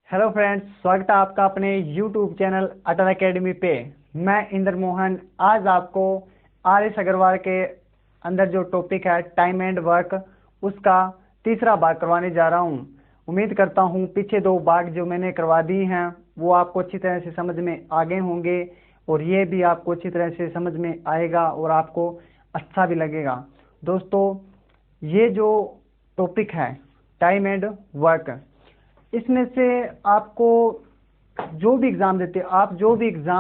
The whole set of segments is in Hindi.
हेलो फ्रेंड्स, स्वागत है आपका अपने यूट्यूब चैनल अटल एकेडमी पे। मैं इंद्र मोहन आज आपको आर.एस. अग्रवाल के अंदर जो टॉपिक है टाइम एंड वर्क, उसका तीसरा भाग करवाने जा रहा हूं। उम्मीद करता हूं पीछे दो भाग जो मैंने करवा दी हैं वो आपको अच्छी तरह से समझ में आ गए होंगे और ये भी आपको अच्छी तरह से समझ में आएगा और आपको अच्छा भी लगेगा। दोस्तों, ये जो टॉपिक है टाइम एंड वर्क, इसमें से आपको जो भी एग्जाम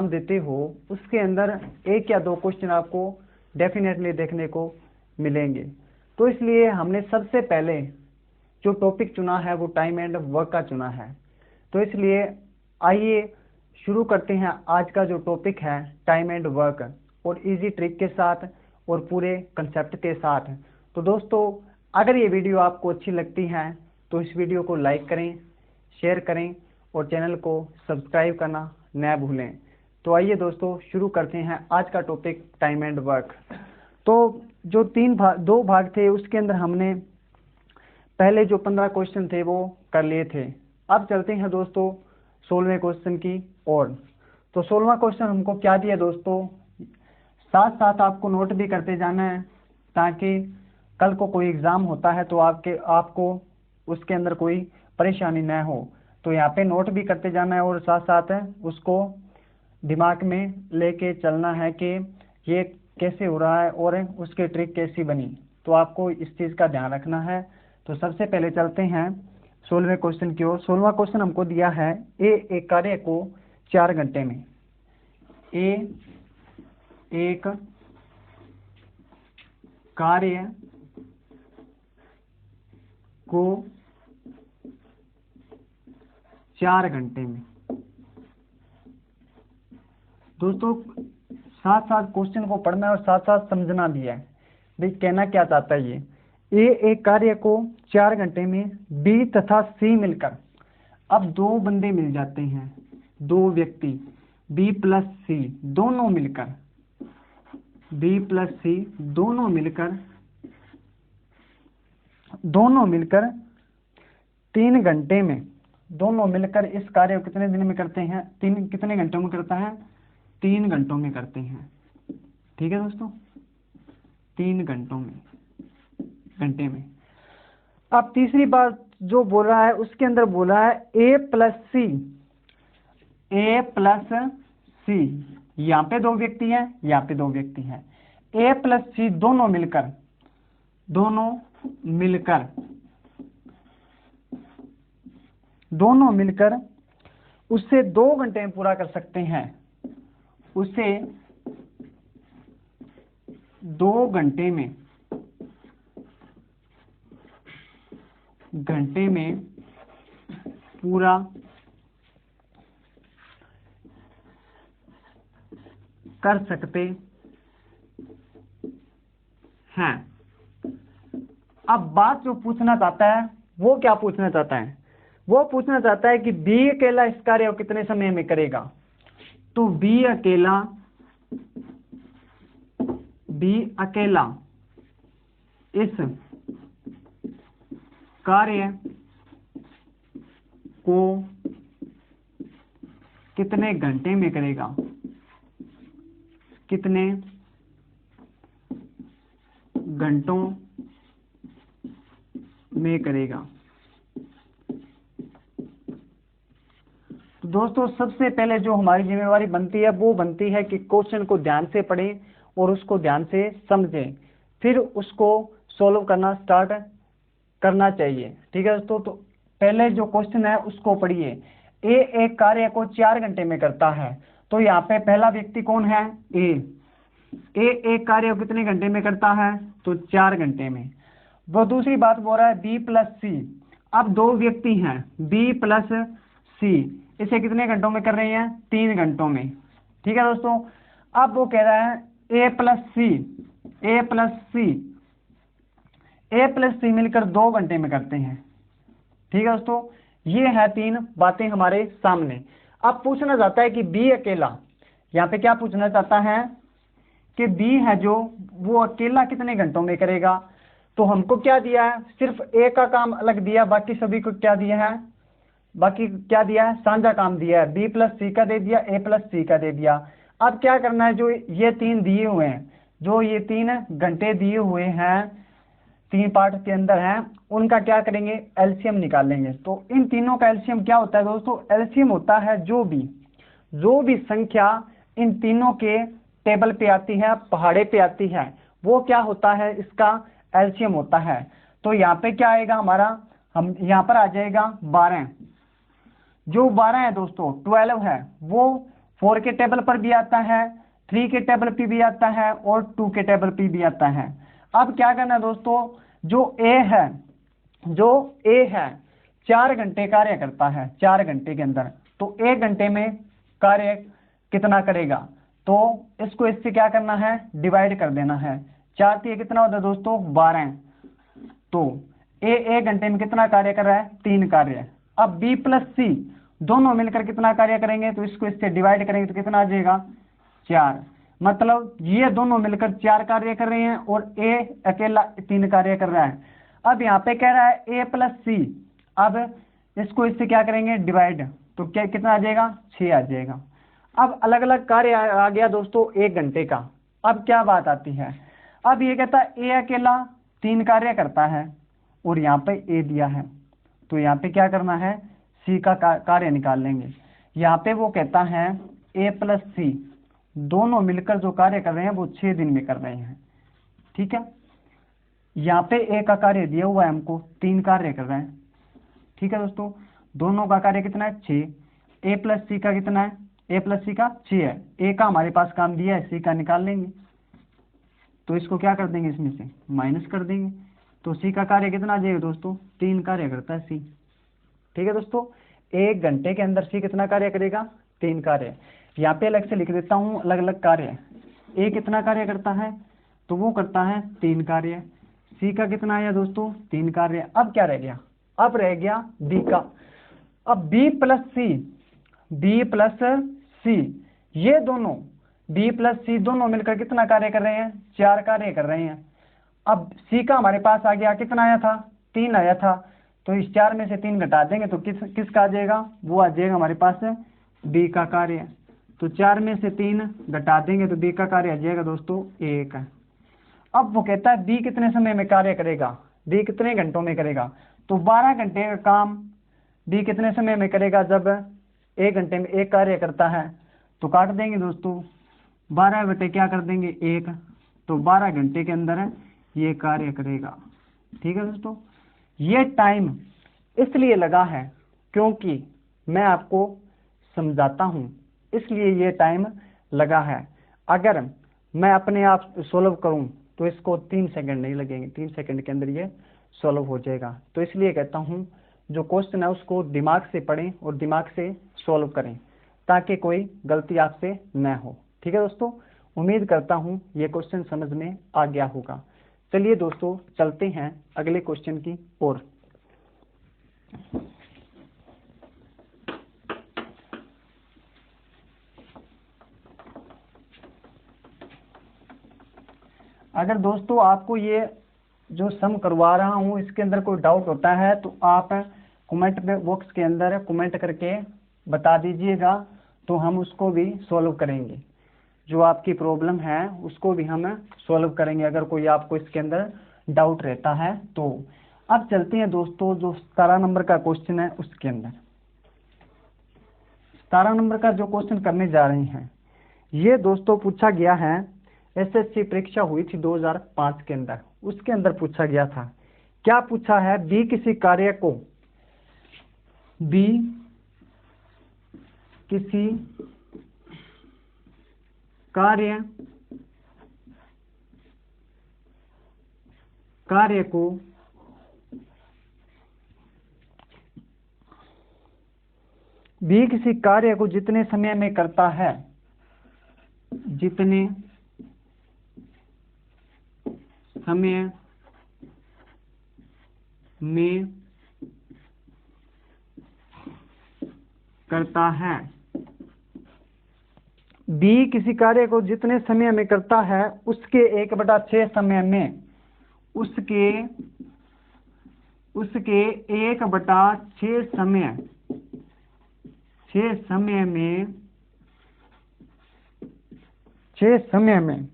देते हो उसके अंदर एक या दो क्वेश्चन आपको डेफिनेटली देखने को मिलेंगे। तो इसलिए हमने सबसे पहले जो टॉपिक चुना है वो टाइम एंड वर्क का चुना है। तो इसलिए आइए शुरू करते हैं आज का जो टॉपिक है टाइम एंड वर्क, और इजी ट्रिक के साथ और पूरे कंसेप्ट के साथ। तो दोस्तों, अगर ये वीडियो आपको अच्छी लगती है तो इस वीडियो को लाइक करें, शेयर करें और चैनल को सब्सक्राइब करना न भूलें। तो आइए दोस्तों शुरू करते हैं आज का टॉपिक टाइम एंड वर्क। तो जो दो भाग थे उसके अंदर हमने पहले जो 15 क्वेश्चन थे वो कर लिए थे। अब चलते हैं दोस्तों 16वें क्वेश्चन की ओर। तो 16वां क्वेश्चन हमको क्या दिया दोस्तों, साथ साथ आपको नोट भी करते जाना है ताकि कल को कोई एग्जाम होता है तो आपको उसके अंदर कोई परेशानी न हो। तो यहाँ पे नोट भी करते जाना है और साथ साथ उसको दिमाग में लेके चलना है कि ये कैसे हो रहा है और उसकी ट्रिक कैसी बनी। तो आपको इस चीज़ का ध्यान रखना है। तो सबसे पहले चलते हैं 16वें क्वेश्चन की ओर। 16वां क्वेश्चन हमको दिया है एक कार्य को 4 घंटे में। एक कार्य को 4 घंटे में। दोस्तों, साथ साथ क्वेश्चन को पढ़ना है और साथ साथ समझना भी है भाई कहना क्या चाहता है ये। एक कार्य को 4 घंटे में बी तथा सी मिलकर, अब दो बंदे मिल जाते हैं, दो व्यक्ति बी प्लस सी दोनों मिलकर, बी प्लस सी दोनों मिलकर 3 घंटे में, दोनों मिलकर इस कार्य को कितने दिन में करते हैं, कितने घंटों में करता है, 3 घंटों में करते हैं। ठीक है दोस्तों, 3 घंटे में। अब तीसरी बात जो बोल रहा है उसके अंदर बोला है ए प्लस सी, यहाँ पे दो व्यक्ति हैं, यहाँ पे दो व्यक्ति हैं। ए प्लस सी दोनों मिलकर उससे 2 घंटे में पूरा कर सकते हैं, उसे 2 घंटे में पूरा कर सकते हैं। अब बात जो पूछना चाहता है वो क्या पूछना चाहता है, वो पूछना चाहता है कि बी अकेला इस कार्य को कितने समय में करेगा। तो बी अकेला इस कार्य को कितने घंटे में करेगा, कितने घंटों में करेगा। तो दोस्तों, सबसे पहले जो हमारी जिम्मेवारी बनती है वो बनती है कि क्वेश्चन को ध्यान से पढ़ें और उसको ध्यान से समझें, फिर उसको सॉल्व करना स्टार्ट करना चाहिए। ठीक है दोस्तों, तो पहले जो क्वेश्चन है उसको पढ़िए। एक कार्य को 4 घंटे में करता है, तो यहाँ पे पहला व्यक्ति कौन है, ए एक कार्य को कितने घंटे में करता है, तो 4 घंटे में। वो दूसरी बात बोल रहा है बी प्लस सी, अब दो व्यक्ति हैं बी प्लस सी, इसे कितने घंटों में कर रहे हैं, 3 घंटों में। ठीक है दोस्तों, अब वो कह रहा है ए प्लस सी मिलकर 2 घंटे में करते हैं। ठीक है दोस्तों, ये है 3 बातें हमारे सामने। अब पूछना चाहता है कि बी अकेला, यहाँ पे क्या पूछना चाहता है कि बी है जो वो अकेला कितने घंटों में करेगा। तो हमको क्या दिया है, सिर्फ ए का काम अलग दिया, बाकी सभी को क्या दिया है, बाकी क्या दिया है, साझा काम दिया है, बी प्लस सी का दे दिया, ए प्लस सी का दे दिया। अब क्या करना है, जो ये 3 दिए हुए हैं, जो ये 3 घंटे दिए हुए हैं 3 पार्ट के अंदर हैं, उनका क्या करेंगे, एलसीएम निकालेंगे। तो इन तीनों का एलसीएम क्या होता है दोस्तों, एलसीएम होता है जो भी संख्या इन तीनों के टेबल पे आती है, पहाड़े पे आती है, वो क्या होता है, इसका एलसीएम होता है। तो यहाँ पे क्या आएगा हमारा, हम यहाँ पर आ जाएगा 12। जो 12 है दोस्तों, 12 है, वो 4 के टेबल पर भी आता है, 3 के टेबल पे भी आता है और 2 के टेबल पे भी आता है। अब क्या करना है दोस्तों, जो ए है 4 घंटे कार्य करता है 4 घंटे के अंदर, तो 1 घंटे में कार्य कितना करेगा, तो इसको इससे क्या करना है, डिवाइड कर देना है। 4 से कितना होता है दोस्तों, 12। तो ए 1 घंटे में कितना कार्य कर रहा है, 3 कार्य। अब बी प्लस सी दोनों मिलकर कितना कार्य करेंगे, तो इसको इससे डिवाइड करेंगे तो कितना आ जाएगा, 4। मतलब ये दोनों मिलकर 4 कार्य कर रहे हैं और ए अकेला 3 कार्य कर रहा है। अब यहाँ पे कह रहा है ए प्लस सी, अब इसको इससे क्या करेंगे, डिवाइड, तो क्या कितना आ जाएगा, 6 आ जाएगा। अब अलग अलग कार्य आ गया दोस्तों 1 घंटे का। अब क्या बात आती है, अब ये कहता है ए अकेला 3 कार्य करता है और यहाँ पे ए दिया है, तो यहाँ पे क्या करना है, सी का कार्य निकाल लेंगे। यहाँ पे वो कहता है ए प्लस सी दोनों मिलकर जो कार्य कर रहे हैं वो 6 दिन में कर रहे हैं, ठीक है। यहाँ पे ए का कार्य दिया हुआ है हमको, 3 कार्य कर रहे हैं, ठीक है दोस्तों। दोनों का कार्य कितना है, 6। ए प्लस सी का कितना है, ए प्लस सी का 6 है, ए का हमारे पास काम दिया है, सी का निकाल लेंगे। तो इसको क्या कर देंगे, इसमें से माइनस कर देंगे, तो सी का कार्य कितना आ जाएगा दोस्तों, 3 कार्य करता है सी, ठीक है दोस्तों। 1 घंटे के अंदर सी कितना कार्य करेगा, 3 कार्य। यहाँ पे अलग से लिख देता हूँ अलग अलग कार्य। ए कितना कार्य करता है, तो वो करता है 3 कार्य। सी का कितना आया दोस्तों, 3 कार्य। अब क्या रह गया, अब रह गया बी का। अब बी प्लस सी ये दोनों बी प्लस सी दोनों मिलकर कितना कार्य कर रहे हैं, 4 कार्य कर रहे हैं। अब सी का हमारे पास आ गया, कितना आया था, 3 आया था, तो इस 4 में से 3 घटा देंगे तो किसका आ जाएगा, वो आ जाएगा हमारे पास बी का कार्य। तो 4 में से 3 घटा देंगे तो बी का कार्य आ जाएगा दोस्तों 1। अब वो कहता है बी कितने समय में कार्य करेगा, बी कितने घंटों में करेगा, तो 12 घंटे का काम बी कितने समय में करेगा, जब 1 घंटे में 1 कार्य करता है। तो काट देंगे दोस्तों, 12 बटे क्या कर देंगे 1, तो 12 घंटे के अंदर ये कार्य करेगा, ठीक है दोस्तों। ये टाइम इसलिए लगा है क्योंकि मैं आपको समझाता हूँ, इसलिए ये टाइम लगा है। अगर मैं अपने आप सोल्व करूँ तो इसको 3 सेकंड नहीं लगेंगे, 3 सेकंड के अंदर ये सोल्व हो जाएगा। तो इसलिए कहता हूँ जो क्वेश्चन है उसको दिमाग से पढ़ें और दिमाग से सोल्व करें ताकि कोई गलती आपसे न हो, ठीक है दोस्तों। उम्मीद करता हूँ ये क्वेश्चन समझ में आ गया होगा। चलिए दोस्तों चलते हैं अगले क्वेश्चन की ओर। अगर दोस्तों आपको ये जो सम करवा रहा हूँ इसके अंदर कोई डाउट होता है तो आप कमेंट बॉक्स के अंदर कमेंट करके बता दीजिएगा, तो हम उसको भी सॉल्व करेंगे। जो आपकी प्रॉब्लम है उसको भी हम सॉल्व करेंगे अगर कोई आपको इसके अंदर डाउट रहता है तो। अब चलते हैं दोस्तों जो 17 नंबर का क्वेश्चन है उसके अंदर। 17 नंबर का जो क्वेश्चन करने जा रहे हैं ये दोस्तों पूछा गया है, एसएससी परीक्षा हुई थी 2005 के अंदर, उसके अंदर पूछा गया था। क्या पूछा है, बी किसी कार्य को बी किसी कार्य को जितने समय में करता है, जितने समय में करता है, बी किसी कार्य को जितने समय में करता है उसके 1/6 समय में, उसके 1/6 समय 6 समय में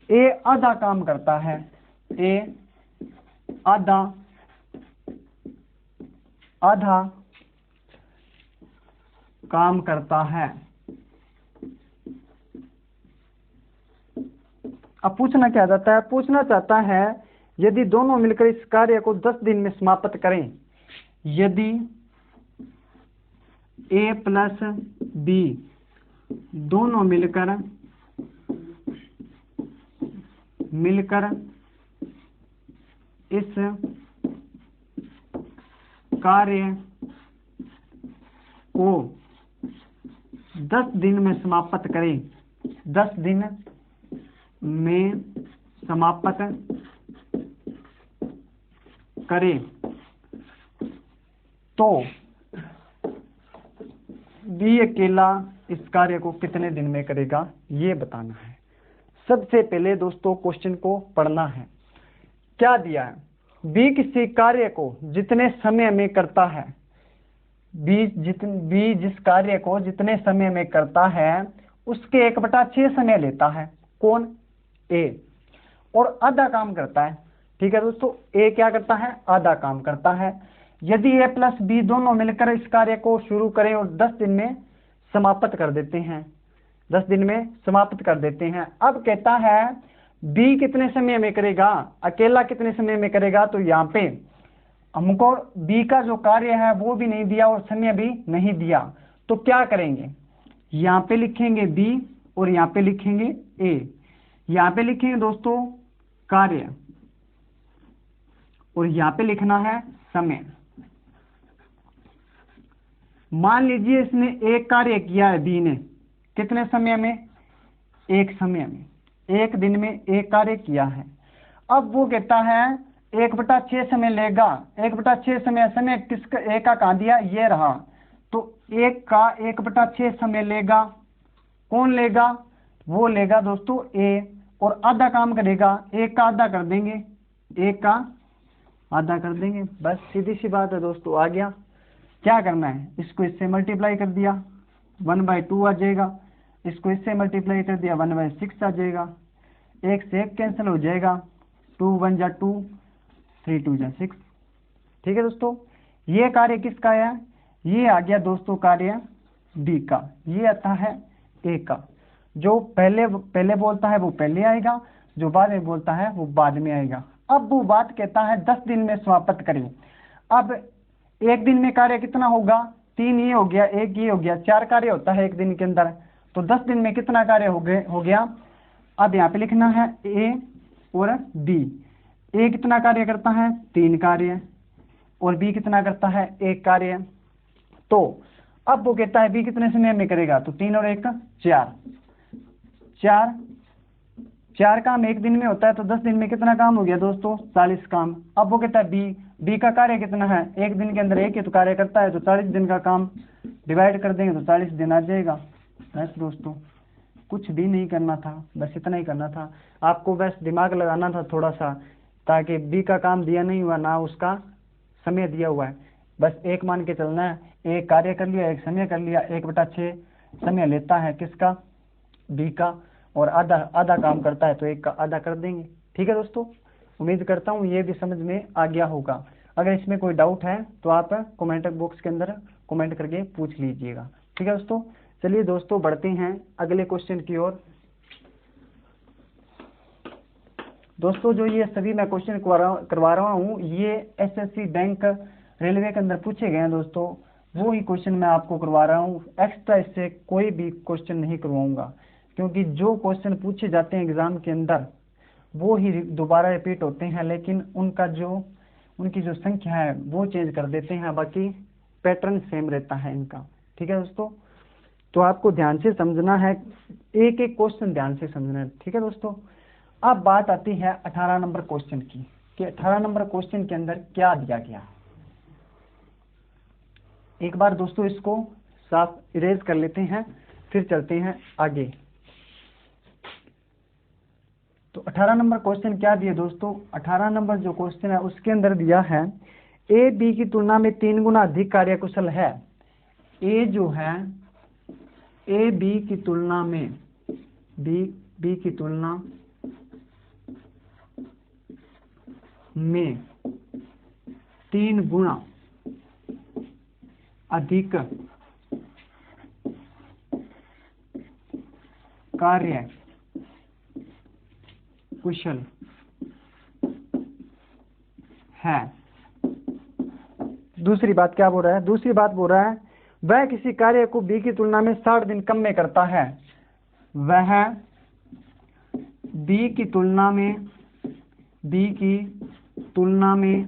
ए आधा काम करता है, ए आधा काम करता है। अब पूछना क्या चाहता है, पूछना चाहता है यदि दोनों मिलकर इस कार्य को 10 दिन में समाप्त करें, यदि ए प्लस बी दोनों मिलकर इस कार्य को 10 दिन में समाप्त करें, 10 दिन में समाप्त करें, तो बी अकेला इस कार्य को कितने दिन में करेगा, ये बताना है। सबसे पहले दोस्तों क्वेश्चन को पढ़ना है। क्या दिया है, बी किसी कार्य को जितने समय में करता है, बी जिस कार्य को जितने समय में करता है उसके 1/6 समय लेता है, कौन, ए, और आधा काम करता है। ठीक है दोस्तों, ए क्या करता है, आधा काम करता है। यदि ए प्लस बी दोनों मिलकर इस कार्य को शुरू करें और 10 दिन में समाप्त कर देते हैं, 10 दिन में समाप्त कर देते हैं। अब कहता है बी कितने समय में करेगा, अकेला कितने समय में करेगा, तो यहाँ पे हमको बी का जो कार्य है वो भी नहीं दिया और समय भी नहीं दिया, तो क्या करेंगे, यहाँ पे लिखेंगे बी और यहाँ पे लिखेंगे ए। यहाँ पे लिखेंगे दोस्तों कार्य और यहाँ पे लिखना है समय। मान लीजिए इसने एक कार्य किया है बी ने, कितने समय में, एक समय में, एक दिन में एक कार्य किया है। अब वो कहता है 1/6 समय लेगा, 1/6 समय किसका, ए का कहाँ दिया, ये रहा, तो एक का 1/6 समय लेगा, कौन लेगा, वो लेगा दोस्तों ए, और आधा काम करेगा, एक का आधा कर देंगे, एक का आधा कर देंगे, बस सीधी सी बात है दोस्तों। आ गया, क्या करना है, इसको इससे मल्टीप्लाई कर दिया 1/2 आ जाएगा, इसको इससे मल्टीप्लाई कर दिया 1/6 आ जाएगा, एक से एक कैंसिल हो जाएगा, 2 1 जा 2, 3 2 जा 6। ठीक है दोस्तों, ये कार्य किसका है, ये आ गया दोस्तों कार्य डी का, ये आता है ए का। जो पहले बोलता है वो पहले आएगा, जो बाद में बोलता है वो बाद में आएगा। अब वो बात कहता है 10 दिन में समाप्त करें। अब एक दिन में कार्य कितना होगा, 3 ये हो गया, एक ये हो गया, 4 कार्य होता है एक दिन के अंदर, तो 10 दिन में कितना कार्य हो गया। अब यहाँ पे लिखना है ए और बी, ए कितना कार्य करता है, 3 कार्य, और बी कितना करता है, 1 कार्य। तो अब वो कहता है बी कितने समय में करेगा, तो 3 और 1 4 काम एक दिन में होता है, तो 10 दिन में कितना काम हो गया दोस्तों, 40 काम। अब वो कहता है बी का कार्य कितना है, एक दिन के अंदर एक ही तो कार्य करता है, तो 40 दिन का काम डिवाइड कर देंगे तो 40 दिन आ जाएगा। बस दोस्तों कुछ भी नहीं करना था, बस इतना ही करना था आपको, बस दिमाग लगाना था थोड़ा सा, ताकि बी का काम दिया नहीं हुआ ना उसका समय दिया हुआ है, बस एक मान के चलना है, एक कार्य कर लिया, एक समय कर लिया, 1/6 समय लेता है किसका, बी का, और आधा काम करता है तो 1 का आधा कर देंगे। ठीक है दोस्तों, उम्मीद करता हूँ ये भी समझ में आ गया होगा। अगर इसमें कोई डाउट है तो आप कमेंट बॉक्स के अंदर कमेंट करके पूछ लीजिएगा। ठीक है दोस्तों, चलिए दोस्तों बढ़ते हैं अगले क्वेश्चन की ओर। दोस्तों जो ये सभी मैं क्वेश्चन करवा रहा हूँ ये एसएससी बैंक रेलवे के अंदर पूछे गए हैं दोस्तों, वो ही क्वेश्चन मैं आपको करवा रहा हूँ, एक्स्ट्रा इससे कोई भी क्वेश्चन नहीं करवाऊंगा, क्योंकि जो क्वेश्चन पूछे जाते हैं एग्जाम के अंदर वो ही दोबारा रिपीट होते हैं, लेकिन उनकी जो संख्या है वो चेंज कर देते हैं, बाकी पैटर्न सेम रहता है इनका। ठीक है दोस्तों, तो आपको ध्यान से समझना है, एक एक क्वेश्चन ध्यान से समझना है। ठीक है दोस्तों, अब बात आती है 18 नंबर क्वेश्चन की, कि 18 नंबर क्वेश्चन के अंदर क्या दिया गया। एक बार दोस्तों इसको साफ इरेज कर लेते हैं, फिर चलते हैं आगे। तो 18 नंबर क्वेश्चन क्या दिया दोस्तों, 18 नंबर जो क्वेश्चन है उसके अंदर दिया है ए बी की तुलना में 3 गुना अधिक कार्यकुशल है। ए जो है ए बी की तुलना में बी की तुलना में 3 गुना अधिक कार्य कुशल है। दूसरी बात क्या बोल रहा है? दूसरी बात बोल रहा है वह किसी कार्य को बी की तुलना में 60 दिन कम में करता है। वह बी की तुलना में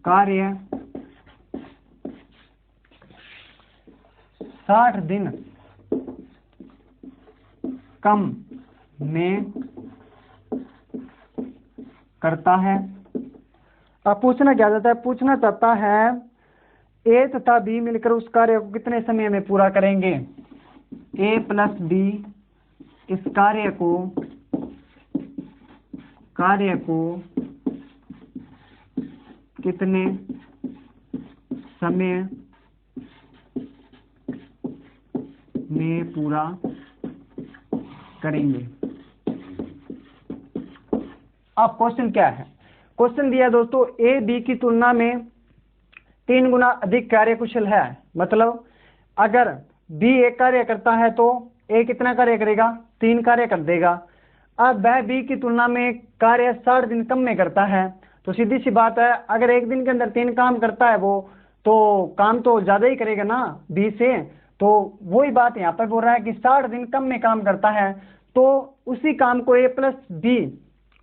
कार्य 60 दिन कम में करता है। अब पूछना क्या चाहता है? पूछना चाहता है ए तथा बी मिलकर उस कार्य को कितने समय में पूरा करेंगे। ए प्लस बी इस कार्य को कितने समय में पूरा करेंगे। अब क्वेश्चन क्या है? क्वेश्चन दिया दोस्तों ए बी की तुलना में 3 गुना अधिक कार्यकुशल है। मतलब अगर बी एक कार्य करता है तो ए कितना कार्य करेगा? 3 कार्य कर देगा। अब वह बी की तुलना में कार्य 60 दिन कम में करता है। तो सीधी सी बात है, अगर एक दिन के अंदर 3 काम करता है वो, तो काम तो ज्यादा ही करेगा ना बी से। तो वही बात यहाँ पर बोल रहा है कि 60 दिन कम में काम करता है, तो उसी काम को ए प्लस बी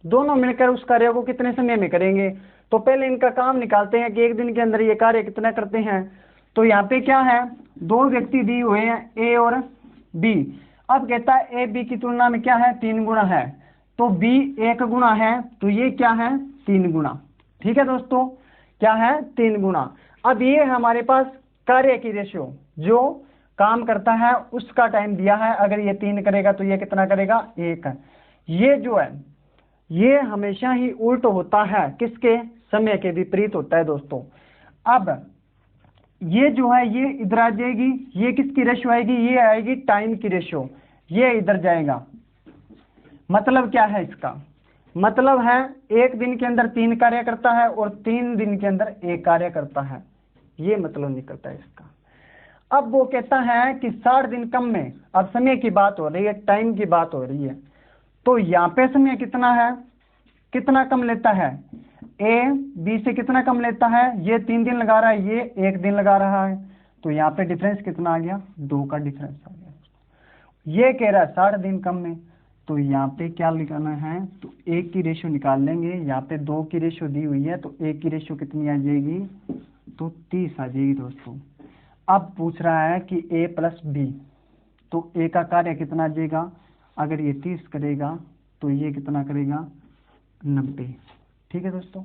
दोनों मिलकर उस कार्य को कितने समय में करेंगे। तो पहले इनका काम निकालते हैं कि एक दिन के अंदर ये कार्य कितना करते हैं। तो यहाँ पे क्या है, 2 व्यक्ति दिए हुए हैं ए और बी। अब कहता है ए बी की तुलना में क्या है? 3 गुना है। तो बी 1 गुना है, तो ये क्या है? 3 गुना। ठीक है दोस्तों, क्या है? 3 गुना। अब ये हमारे पास कार्य की रेशियो, जो काम करता है उसका टाइम दिया है। अगर ये 3 करेगा तो ये कितना करेगा? 1। ये जो है ये हमेशा ही उल्ट होता है, किसके? समय के विपरीत होता है दोस्तों। अब ये जो है ये इधर आ जाएगी, ये किसकी रेशियो आएगी? ये आएगी टाइम की रेशियो, ये इधर जाएगा। मतलब क्या है इसका? मतलब है एक दिन के अंदर 3 कार्य करता है और 3 दिन के अंदर 1 कार्य करता है, ये मतलब निकलता है इसका। अब वो कहता है कि 60 दिन कम में, अब समय की बात हो रही है, टाइम की बात हो रही है। तो यहाँ पे समय कितना है, कितना कम लेता है? ए बी से कितना कम लेता है? ये 3 दिन लगा रहा है, ये 1 दिन लगा रहा है। तो यहाँ पे डिफरेंस कितना आ गया? 2 का डिफरेंस आ गया। ये कह रहा है 60 दिन कम में, तो यहाँ पे क्या लिखाना है? तो 1 की रेशियो निकाल लेंगे। यहाँ पे 2 की रेशियो दी हुई है, तो 1 की रेशियो कितनी आ जाएगी? तो 30 आ जाएगी दोस्तों। अब पूछ रहा है कि ए प्लस बी, तो ए का कार्य कितना आ जाएगा? अगर ये 30 करेगा तो ये कितना करेगा? 90। ठीक है दोस्तों,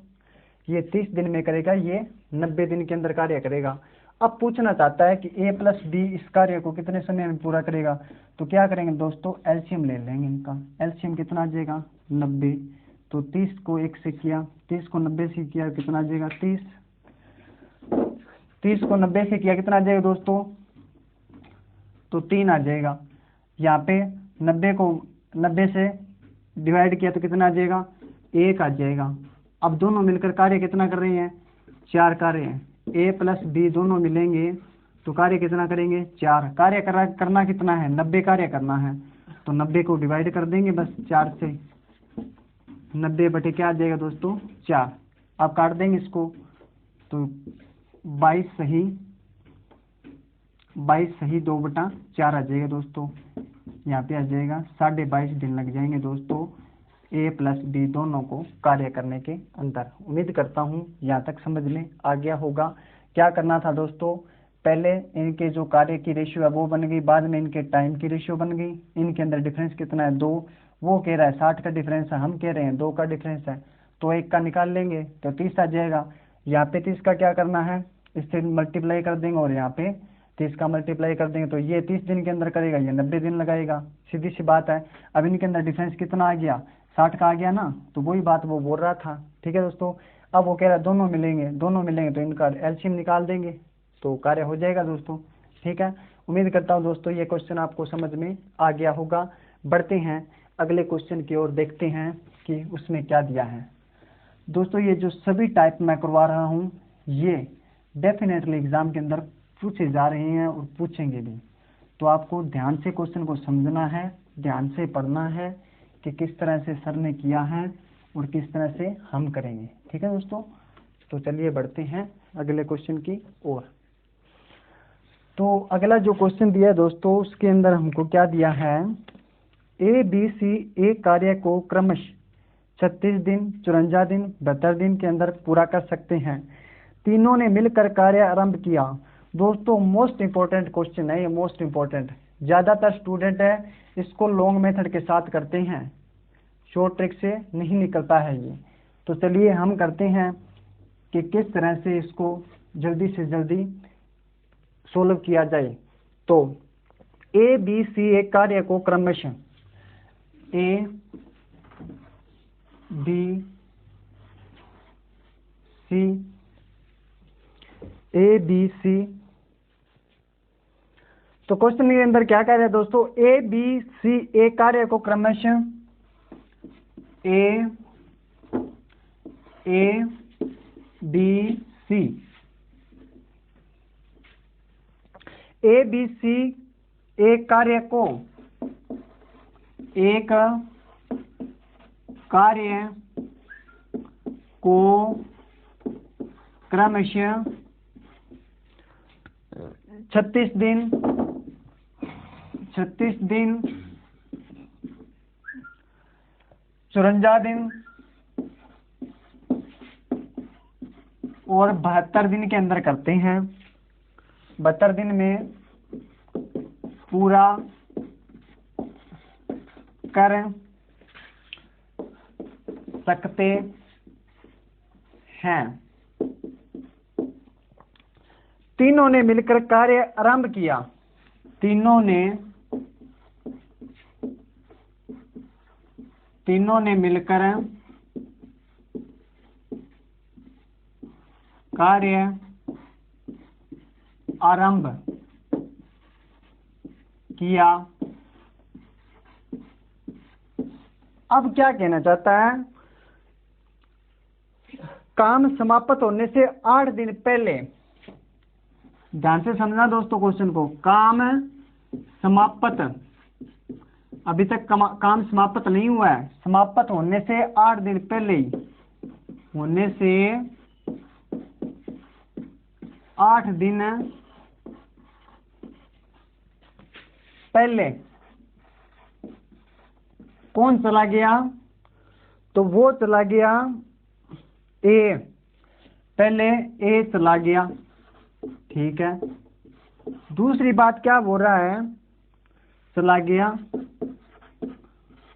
ये 30 दिन में करेगा, ये 90 दिन के अंदर कार्य करेगा। अब पूछना चाहता है कि ए प्लस बी इस कार्य को कितने समय में पूरा करेगा। तो क्या करेंगे दोस्तों? एलसीएम ले लेंगे इनका। एलसीएम कितना आ जाएगा? 90। तो 30 को 1 से किया, 30 को 90 से किया, कितना आ जाएगा? 30। 30 को 90 से किया, कितना आ जाएगा दोस्तों? तो 3 आ जाएगा। यहाँ पे 90 को 90 से डिवाइड किया तो कितना आ जाएगा? 1 आ जाएगा। अब दोनों मिलकर कार्य कितना कर रहे हैं? 4 कार्य हैं। ए प्लस बी दोनों मिलेंगे तो कार्य कितना करेंगे? 4। कार्य करना कितना है? 90 कार्य करना है। तो 90 को डिवाइड कर देंगे बस 4 से। 90 बटे क्या आ जाएगा दोस्तों? 4। अब काट देंगे इसको, तो 22 सही 2/4 आ जाएगा दोस्तों। यहाँ पे आ जाएगा 22.5 दिन लग जाएंगे दोस्तों ए प्लस बी दोनों को कार्य करने के अंदर। उम्मीद करता हूँ यहाँ तक समझ में आ गया होगा। क्या करना था दोस्तों? पहले इनके जो कार्य की रेशियो है वो बन गई, बाद में इनके टाइम की रेशियो बन गई। इनके अंदर डिफरेंस कितना है? 2। वो कह रहा है 60 का डिफरेंस है, हम कह रहे हैं 2 का डिफरेंस है। तो 1 का निकाल लेंगे तो 30 आ जाएगा। यहाँ पे 30 का क्या करना है? इससे मल्टीप्लाई कर देंगे और यहाँ पे 30 का मल्टीप्लाई कर देंगे, तो ये 30 दिन के अंदर करेगा, ये 90 दिन लगाएगा। सीधी सी बात है। अब इनके अंदर डिफरेंस कितना आ गया? 60 का आ गया ना। तो वही बात वो बोल रहा था। ठीक है दोस्तों, अब वो कह रहा है दोनों मिलेंगे तो इनका एलसीएम निकाल देंगे। तो कार्य हो जाएगा दोस्तों। ठीक है, उम्मीद करता हूँ दोस्तों ये क्वेश्चन आपको समझ में आ गया होगा। बढ़ते हैं अगले क्वेश्चन की ओर, देखते हैं कि उसमें क्या दिया है। दोस्तों ये जो सभी टाइप मैं करवा रहा हूँ ये डेफिनेटली एग्जाम के अंदर पूछे जा रहे हैं और पूछेंगे भी, तो आपको ध्यान से क्वेश्चन को समझना है, ध्यान से पढ़ना है कि किस तरह से सर ने किया है और किस तरह से हम करेंगे। ठीक है दोस्तों, तो चलिए बढ़ते हैं अगले क्वेश्चन की ओर। तो अगला जो क्वेश्चन दिया है दोस्तों उसके अंदर हमको क्या दिया है, ए बी सी एक कार्य को क्रमश 36 दिन, 54 दिन, 72 दिन के अंदर पूरा कर सकते हैं। तीनों ने मिलकर कार्य आरंभ किया। दोस्तों मोस्ट इंपॉर्टेंट क्वेश्चन है ये, मोस्ट इंपॉर्टेंट। ज्यादातर स्टूडेंट है इसको लॉन्ग मेथड के साथ करते हैं, शॉर्ट ट्रिक से नहीं निकलता है ये। तो चलिए हम करते हैं कि किस तरह से इसको जल्दी से जल्दी सोल्व किया जाए। तो ए बी सी एक कार्य को क्रमशः A B C, A B C, तो क्वेश्चन के अंदर क्या कह रहे हैं दोस्तों, ए बी सी एक कार्य को क्रमशः A B C, A B C एक कार्य को क्रमशः 36 दिन, 54 दिन और 72 दिन के अंदर करते हैं। 72 दिन में पूरा कर सकते हैं। तीनों ने मिलकर कार्य आरंभ किया। तीनों ने मिलकर कार्य आरंभ किया। अब क्या कहना चाहता है, काम समाप्त होने से 8 दिन पहले, ध्यान से समझना दोस्तों क्वेश्चन को, काम समाप्त, अभी तक काम समाप्त नहीं हुआ है, समाप्त होने से 8 दिन पहले ही, होने से 8 दिन पहले कौन चला गया, तो वो चला गया ए, पहले ए चला गया। ठीक है, दूसरी बात क्या बोल रहा है, चला गया।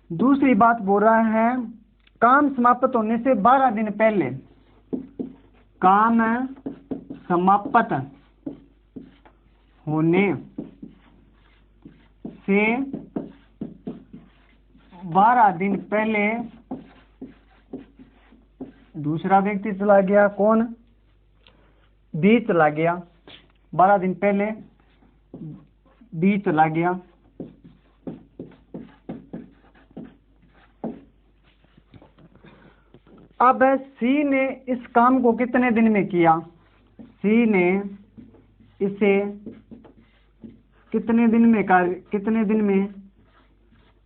दूसरी बात बोल रहा है काम समाप्त होने से 12 दिन पहले, काम समाप्त होने से 12 दिन पहले दूसरा व्यक्ति चला गया, कौन, बी चला गया। 12 दिन पहले बी चला गया। अब सी ने इस काम को कितने दिन में किया, सी ने इसे कितने दिन में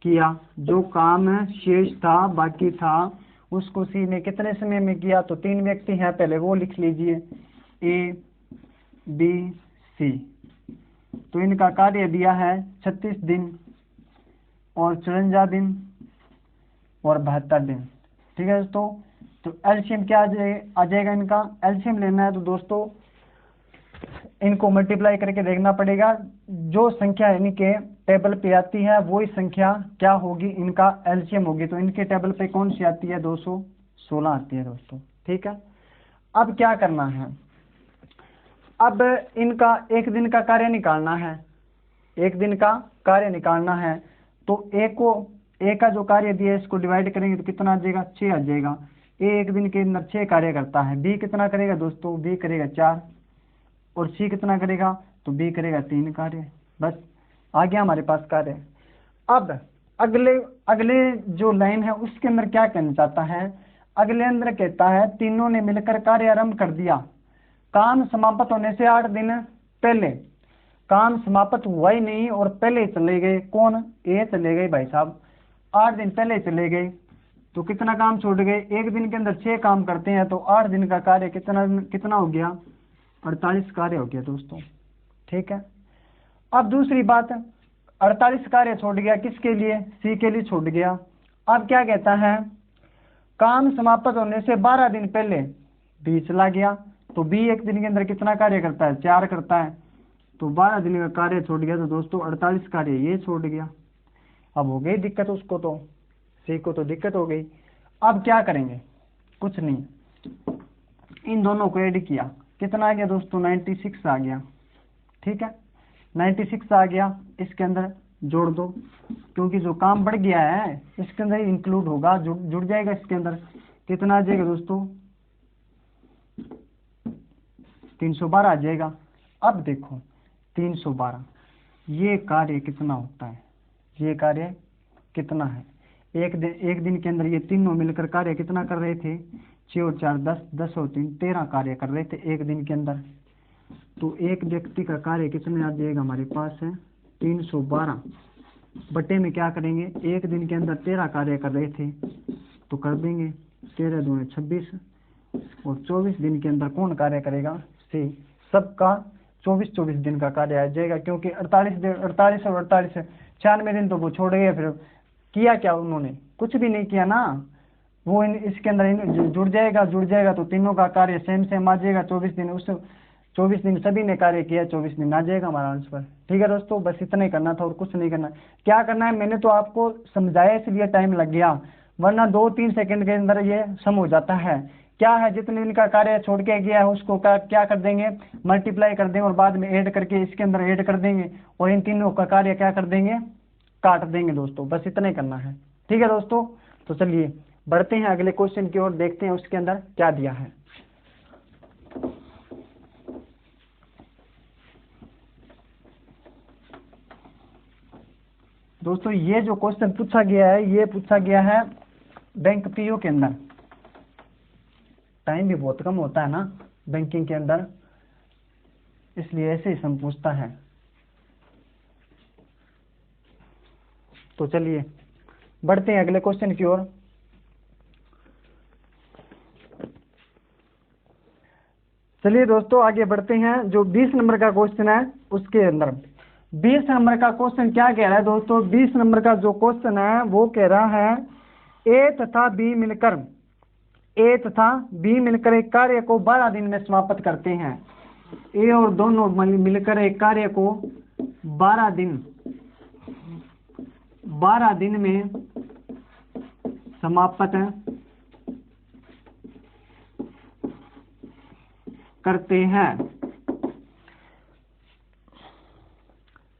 किया, जो काम शेष था बाकी था उसको सी ने कितने समय में किया, तो 3 व्यक्ति हैं, पहले वो लिख लीजिए, ए बी सी। तो इनका कार्य दिया है 36 दिन और 54 दिन और 72 दिन। ठीक है दोस्तों, तो एलसीएम क्या आ जाएगा, इनका एलसीएम लेना है तो दोस्तों इनको मल्टीप्लाई करके देखना पड़ेगा। जो संख्या इनके टेबल पे आती है वही संख्या क्या होगी, इनका एलसीएम होगी। तो इनके टेबल पे कौन सी आती है, 216 आती है दोस्तों। ठीक है, अब क्या करना है, अब इनका एक दिन का कार्य निकालना है, एक दिन का कार्य निकालना है। तो ए का जो कार्य दिया है इसको डिवाइड करेंगे तो कितना आ जाएगा, 6 आ जाएगा। ए एक दिन के अंदर 6 कार्य करता है। बी कितना करेगा दोस्तों, बी करेगा 4, और सी कितना करेगा, तो बी करेगा 3 कार्य। बस आ गया हमारे पास कार्य। अब अगले अगले जो लाइन है उसके अंदर क्या कहना चाहता है, अगले अंदर कहता है तीनों ने मिलकर कार्य आरंभ कर दिया काम समाप्त होने से 8 दिन पहले। काम समाप्त हुआ ही नहीं और पहले चले गए, कौन, ए चले गए भाई साहब, 8 दिन पहले चले गए, तो कितना काम छोड़ गए, एक दिन के अंदर 6 काम करते हैं तो 8 दिन का कार्य कितना हो गया, 48 कार्य हो गया दोस्तों। ठीक है। अब दूसरी बात, 48 कार्य छोड़ गया किसके लिए, सी के लिए छोड़ गया। अब क्या कहता है, काम समाप्त होने से 12 दिन पहले बी चला गया, तो बी एक दिन के अंदर कितना कार्य करता है, 4 करता है, तो 12 दिन का कार्य छोड़ गया, तो दोस्तों 48 कार्य ये छोड़ गया। अब हो गई दिक्कत उसको, तो सी को तो दिक्कत हो गई। अब क्या करेंगे, कुछ नहीं, इन दोनों को ऐड किया, कितना आ गया दोस्तों, 96 आ गया। ठीक है, 96 आ गया, इसके अंदर जोड़ दो, क्योंकि जो काम बढ़ गया है इसके अंदर इंक्लूड होगा, जुड़ जाएगा इसके अंदर। कितना आ जाएगा दोस्तों, 312 आ जाएगा। अब देखो 312 ये कार्य कितना होता है, ये कार्य कितना है, एक दिन के अंदर ये तीनों मिलकर कार्य कितना कर रहे थे, 6 और 4 10, 10 और 3 13 कार्य कर रहे थे एक दिन के अंदर। तो एक व्यक्ति का कार्य कितने आ जाएगा हमारे पास है, 312 बटे में क्या करेंगे, एक दिन के अंदर 13 कार्य कर रहे थे तो कर देंगे 13 दूनी 26, और 24 दिन के अंदर कौन कार्य करेगा, सी। सबका 24 दिन का कार्य आ जाएगा, क्योंकि 48 और 48 96 दिन तो वो छोड़ गए, फिर किया क्या उन्होंने, कुछ भी नहीं किया ना, वो इसके अंदर जुड़ जाएगा तो तीनों का कार्य सेम आ जाएगा 24 दिन, उस 24 दिन सभी ने कार्य किया, 24 दिन आ जाएगा हमारा आंसर। ठीक है दोस्तों, बस इतना ही करना था और कुछ नहीं करना। क्या करना है, मैंने तो आपको समझाया इसलिए टाइम लग गया, वरना 2-3 सेकंड के अंदर ये सम हो जाता है। क्या है, जितने दिन का कार्य छोड़ के गया है उसको क्या कर देंगे, मल्टीप्लाई कर देंगे और बाद में ऐड करके इसके अंदर ऐड कर देंगे, और इन तीनों का कार्य क्या कर देंगे, काट देंगे दोस्तों। बस इतना ही करना है। ठीक है दोस्तों, तो चलिए बढ़ते हैं अगले क्वेश्चन की ओर, देखते हैं उसके अंदर क्या दिया है। दोस्तों ये जो क्वेश्चन पूछा गया है, ये पूछा गया है बैंक पीओ के अंदर। टाइम भी बहुत कम होता है ना बैंकिंग के अंदर, इसलिए ऐसे ही सम पूछता है। तो चलिए बढ़ते हैं अगले क्वेश्चन की ओर। चलिए दोस्तों आगे बढ़ते हैं। जो 20 नंबर का क्वेश्चन है उसके अंदर 20 नंबर का क्वेश्चन क्या कह रहा है दोस्तों, 20 नंबर का जो क्वेश्चन है वो कह रहा है ए तथा बी मिलकर एक कार्य को 12 दिन में समाप्त करते हैं। ए और दोनों मिलकर एक कार्य को 12 दिन में समाप्त करते हैं,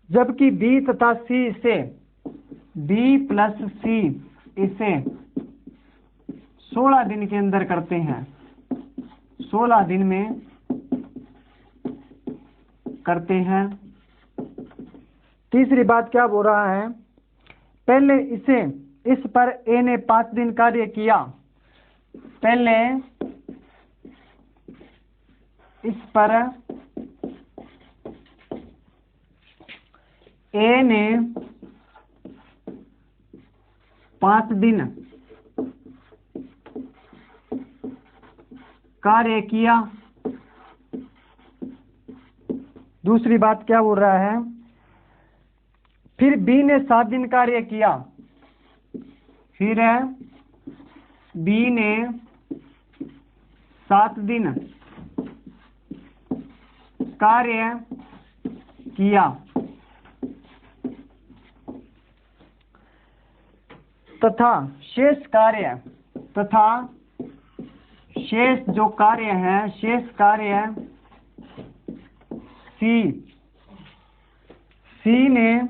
जबकि बी तथा सी इसे बी प्लस सी इसे 16 दिन के अंदर करते हैं, 16 दिन में करते हैं। तीसरी बात क्या बोल रहा है, पहले इस पर ए ने 5 दिन कार्य किया, पहले इस पर ए ने 5 दिन कार्य किया। दूसरी बात क्या बोल रहा है, फिर बी ने 7 दिन कार्य किया, फिर बी ने 7 दिन कार्य किया तथा शेष जो कार्य है, शेष कार्य सी ने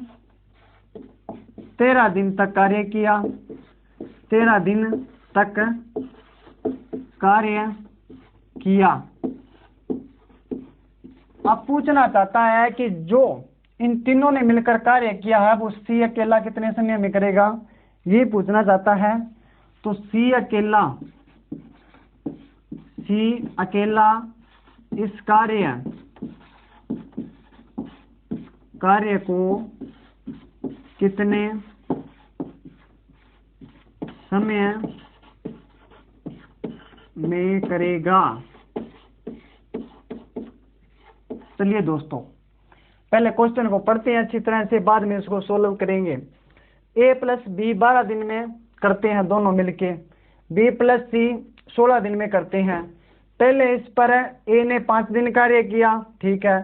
13 दिन तक कार्य किया, 13 दिन तक कार्य किया। अब पूछना चाहता है कि जो इन तीनों ने मिलकर कार्य किया है वो सी अकेला कितने समय में करेगा, ये पूछना चाहता है। तो सी अकेला इस कार्य को कितने समय में करेगा। चलिए दोस्तों पहले क्वेश्चन को पढ़ते हैं अच्छी तरह से, बाद में इसको सोल्व करेंगे। a प्लस बी 12 दिन में करते हैं दोनों मिलके, b प्लस सी 16 दिन में करते हैं। पहले इस पर a ने 5 दिन कार्य किया, ठीक है,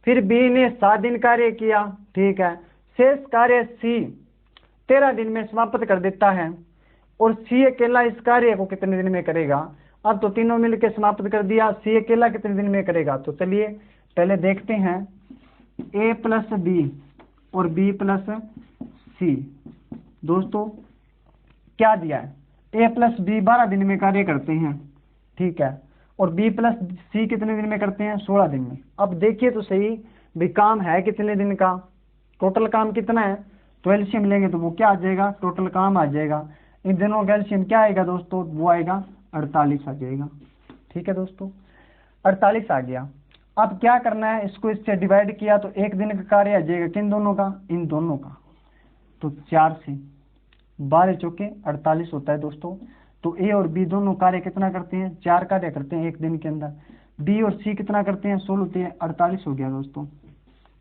फिर b ने 7 दिन कार्य किया, ठीक है, शेष कार्य c 13 दिन में समाप्त कर देता है और c अकेला इस कार्य को कितने दिन में करेगा। अब तो तीनों मिलकर समाप्त कर दिया, c अकेला कितने दिन में करेगा। तो चलिए पहले देखते हैं a प्लस बी और b प्लस सी। दोस्तों क्या दिया है, a प्लस बी 12 दिन में कार्य करते हैं, ठीक है, और b प्लस सी कितने दिन में करते हैं, 16 दिन में। अब देखिए तो सही भी काम है कितने दिन का, टोटल काम कितना है, तो एलसीएम लेंगे तो वो क्या आ जाएगा, टोटल काम आ जाएगा। इन दोनों का एलसीएम क्या आएगा दोस्तों, वो आएगा 48 आ जाएगा। ठीक है दोस्तों 48 आ गया। अब क्या करना है, इसको इससे डिवाइड किया तो एक दिन का कार्य आ जाएगा, किन दोनों का, इन दोनों का। तो 4 से 12 चौके 48 होता है दोस्तों। तो ए और बी दोनों कार्य कितना करते हैं, 4 कार्य करते हैं एक दिन के अंदर। बी और सी कितना करते हैं, 16 होती है, 48 हो गया दोस्तों।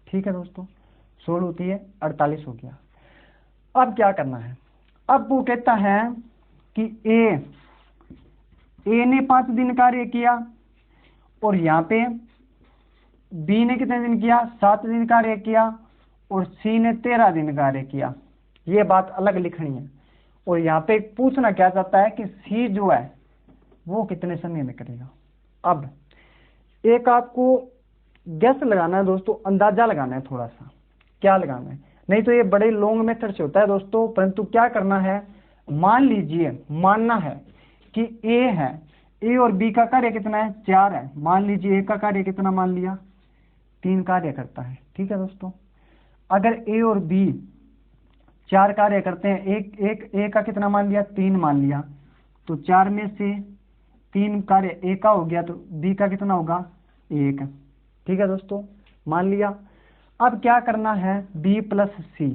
ठीक है दोस्तों 16 होती है, 48 हो गया। अब क्या करना है, अब वो कहता है कि ए ने 5 दिन कार्य किया और यहाँ पे बी ने कितने दिन किया, 7 दिन कार्य किया और सी ने 13 दिन कार्य किया। ये बात अलग लिखनी है। और यहाँ पे पूछना क्या चाहता है कि सी जो है वो कितने समय में करेगा। अब एक आपको गैस लगाना है दोस्तों, अंदाजा लगाना है थोड़ा सा, क्या लगाना है, नहीं तो ये बड़े लॉन्ग मेथड से होता है दोस्तों। परंतु क्या करना है, मान लीजिए, मानना है कि ए है, ए और बी का कार्य कितना है, 4 है। मान लीजिए ए का कार्य कितना मान लिया, 3 कार्य करता है। ठीक है दोस्तों, अगर ए और बी 4 कार्य करते हैं, एक ए का कितना मान लिया, 3 मान लिया, तो 4 में से 3 कार्य ए का हो गया, तो बी का कितना होगा, 1। ठीक है दोस्तों मान लिया। अब क्या करना है, बी प्लस सी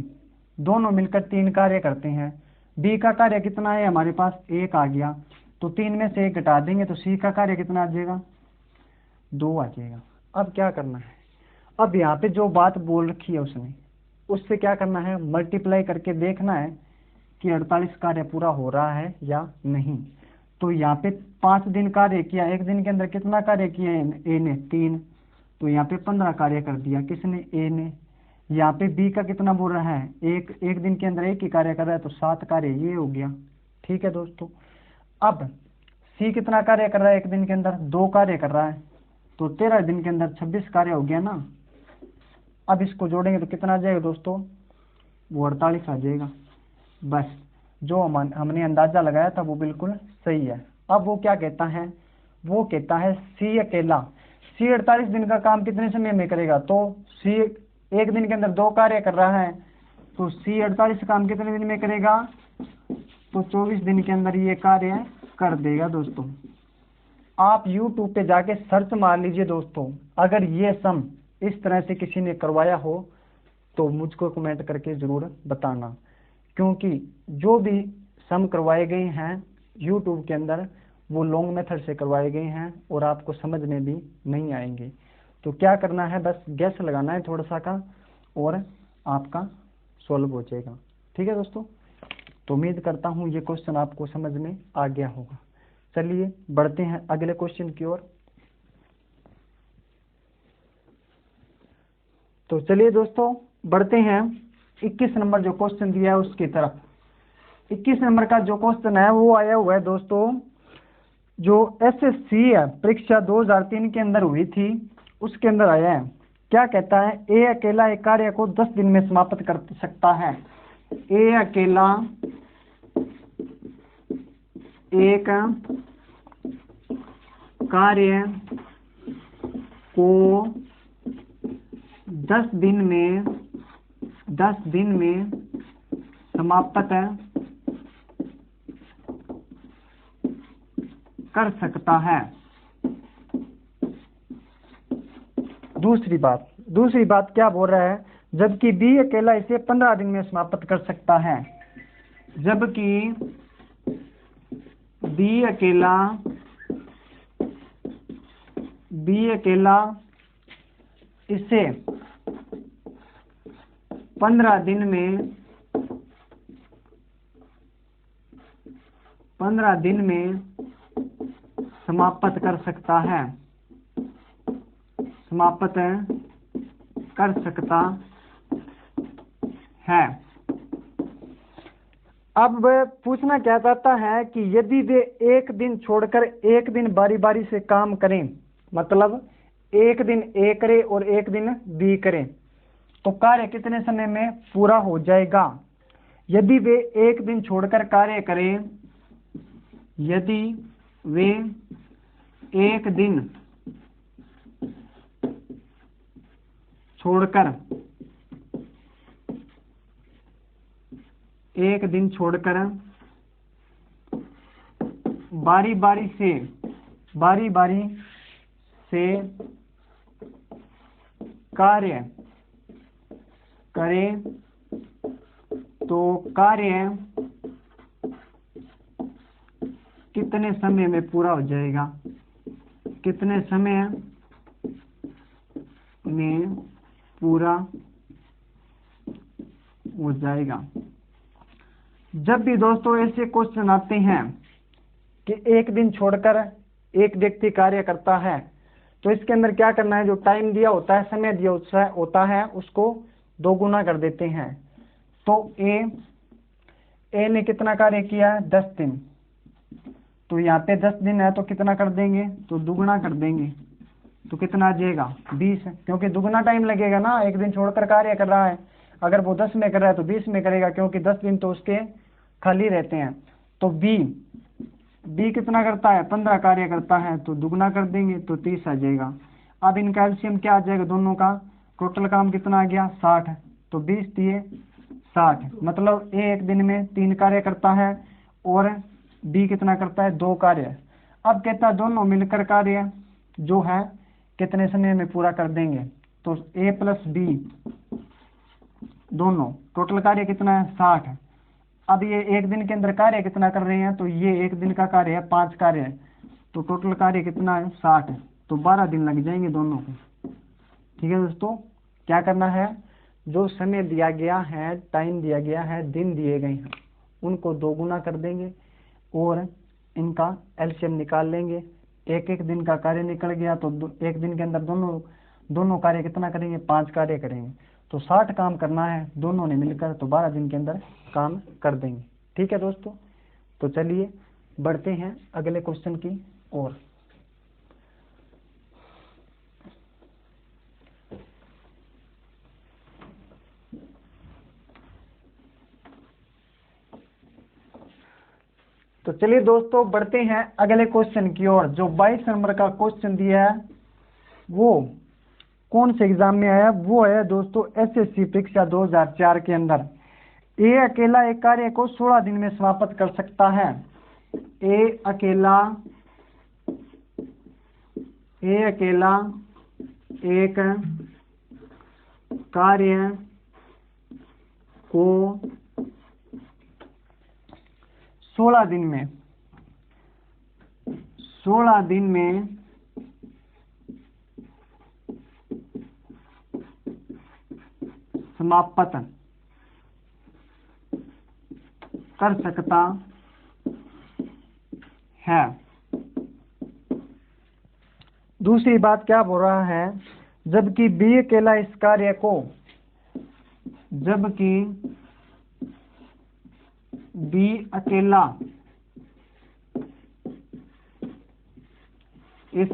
दोनों मिलकर 3 कार्य करते हैं। बी का कार्य कितना है हमारे पास, 1 आ गया, तो 3 में से 1 घटा देंगे तो सी का कार्य कितना आ जाएगा, 2 आ जाएगा। अब क्या करना है, अब यहाँ पे जो बात बोल रखी है उसने, उससे क्या करना है, मल्टीप्लाई करके देखना है कि 48 कार्य पूरा हो रहा है या नहीं। तो यहाँ पे 5 दिन कार्य किया, एक दिन के अंदर कितना कार्य किया ए ने, 3, तो यहाँ पे 15 कार्य कर दिया, किसने, ए ने। यहाँ पे बी का कितना बोल रहा है, एक दिन के अंदर एक ही कार्य कर रहा है, तो 7 कार्य ये हो गया। ठीक है दोस्तों, अब सी कितना कार्य कर रहा है, एक दिन के अंदर 2 कार्य कर रहा है, तो 13 दिन के अंदर 26 कार्य हो गया ना। अब इसको जोड़ेंगे तो कितना आ जाएगा दोस्तों, वो 48 आ जाएगा। बस जो हमने अंदाजा लगाया था वो बिल्कुल सही है। अब वो क्या कहता है, वो कहता है सी अकेला, सी 48 दिन का काम कितने समय में करेगा। तो सी एक दिन के अंदर 2 कार्य कर रहा है, तो सी 48 काम कितने दिन में करेगा, तो 24 दिन के अंदर ये कार्य कर देगा। दोस्तों आप YouTube पे जाके सर्च मार लीजिए दोस्तों, अगर ये सम इस तरह से किसी ने करवाया हो तो मुझको कमेंट करके ज़रूर बताना, क्योंकि जो भी सम करवाए गए हैं YouTube के अंदर वो लॉन्ग मेथड से करवाए गए हैं और आपको समझ में भी नहीं आएंगे। तो क्या करना है, बस गैस लगाना है थोड़ा सा का और आपका सॉल्व हो जाएगा। ठीक है दोस्तों, तो उम्मीद करता हूँ ये क्वेश्चन आपको समझ में आ गया होगा। चलिए बढ़ते हैं अगले क्वेश्चन की ओर। तो चलिए दोस्तों बढ़ते हैं 21 नंबर जो क्वेश्चन दिया है उसकी तरफ। 21 नंबर का जो क्वेश्चन है वो आया हुआ है दोस्तों, जो SSC है परीक्षा 2003 के अंदर हुई थी उसके अंदर आया है। क्या कहता है, ए अकेला एक कार्य को 10 दिन में समाप्त कर सकता है। ए अकेला एक कार्य को 10 दिन में समाप्त कर सकता है। दूसरी बात क्या बोल रहा है, जबकि बी अकेला इसे 15 दिन में समाप्त कर सकता है। जबकि बी अकेला इसे 15 दिन में समाप्त कर सकता है। अब वह पूछना क्या चाहता है कि यदि वे एक दिन छोड़कर एक दिन बारी बारी से काम करें, मतलब एक दिन ए करे और एक दिन बी करे, तो कार्य कितने समय में पूरा हो जाएगा। यदि वे एक दिन छोड़कर कार्य करें, यदि वे एक दिन छोड़कर बारी बारी से कार्य करें, तो कार्य कितने समय में पूरा हो जाएगा। कितने समय में पूरा हो जाएगा। जब भी दोस्तों ऐसे क्वेश्चन आते हैं कि एक दिन छोड़कर एक व्यक्ति कार्य करता है, तो इसके अंदर क्या करना है, जो टाइम दिया होता है, समय दिया होता है, उसको 2 गुना कर देते हैं। तो ए ने कितना कार्य किया है, 10 दिन, तो यहाँ पे 10 दिन है तो कितना कर देंगे, तो दुगुना कर देंगे, तो कितना आ जाएगा, 20, क्योंकि दुगना टाइम लगेगा ना, एक दिन छोड़कर कार्य कर रहा है। अगर वो 10 में कर रहा है तो 20 में करेगा, क्योंकि 10 दिन तो उसके खाली रहते हैं। तो बी कितना करता है, 15 कार्य करता है, तो दुगना कर देंगे तो 30 आ जाएगा। अब इनका एलसीएम क्या आ जाएगा, दोनों का टोटल काम कितना आ गया, 60, तो 20 दिए 60, मतलब ए एक दिन में 3 कार्य करता है और बी कितना करता है, 2 कार्य। अब कहता है दोनों मिलकर कार्य जो है कितने समय में पूरा कर देंगे, तो ए प्लस बी दोनों टोटल कार्य कितना है, 60। अब ये एक दिन के अंदर कार्य कितना कर रहे हैं, तो ये एक दिन का कार्य है 5 कार्य है, तो टोटल कार्य कितना है, 60, तो 12 दिन लग जाएंगे दोनों को। ठीक है दोस्तों, क्या करना है, जो समय दिया गया है, टाइम दिया गया है, दिन दिए गए हैं, उनको 2 गुना कर देंगे और इनका एलसीएम निकाल लेंगे। एक एक दिन का कार्य निकल गया तो एक दिन के अंदर दोनों कार्य कितना करेंगे, 5 कार्य करेंगे, तो 60 काम करना है दोनों ने मिलकर, तो 12 दिन के अंदर काम कर देंगे। ठीक है दोस्तों, तो चलिए बढ़ते हैं अगले क्वेश्चन की ओर। तो चलिए दोस्तों बढ़ते हैं अगले क्वेश्चन की ओर। जो 22 नंबर का क्वेश्चन दिया है वो कौन से एग्जाम में आया, वो है दोस्तों एसएससी परीक्षा 2004 के अंदर। ए अकेला एक कार्य को 16 दिन में समाप्त कर सकता है। ए अकेला एक कार्य को 16 दिन में समाप्त कर सकता है। दूसरी बात क्या बोल रहा है, जबकि बी अकेला इस कार्य को इस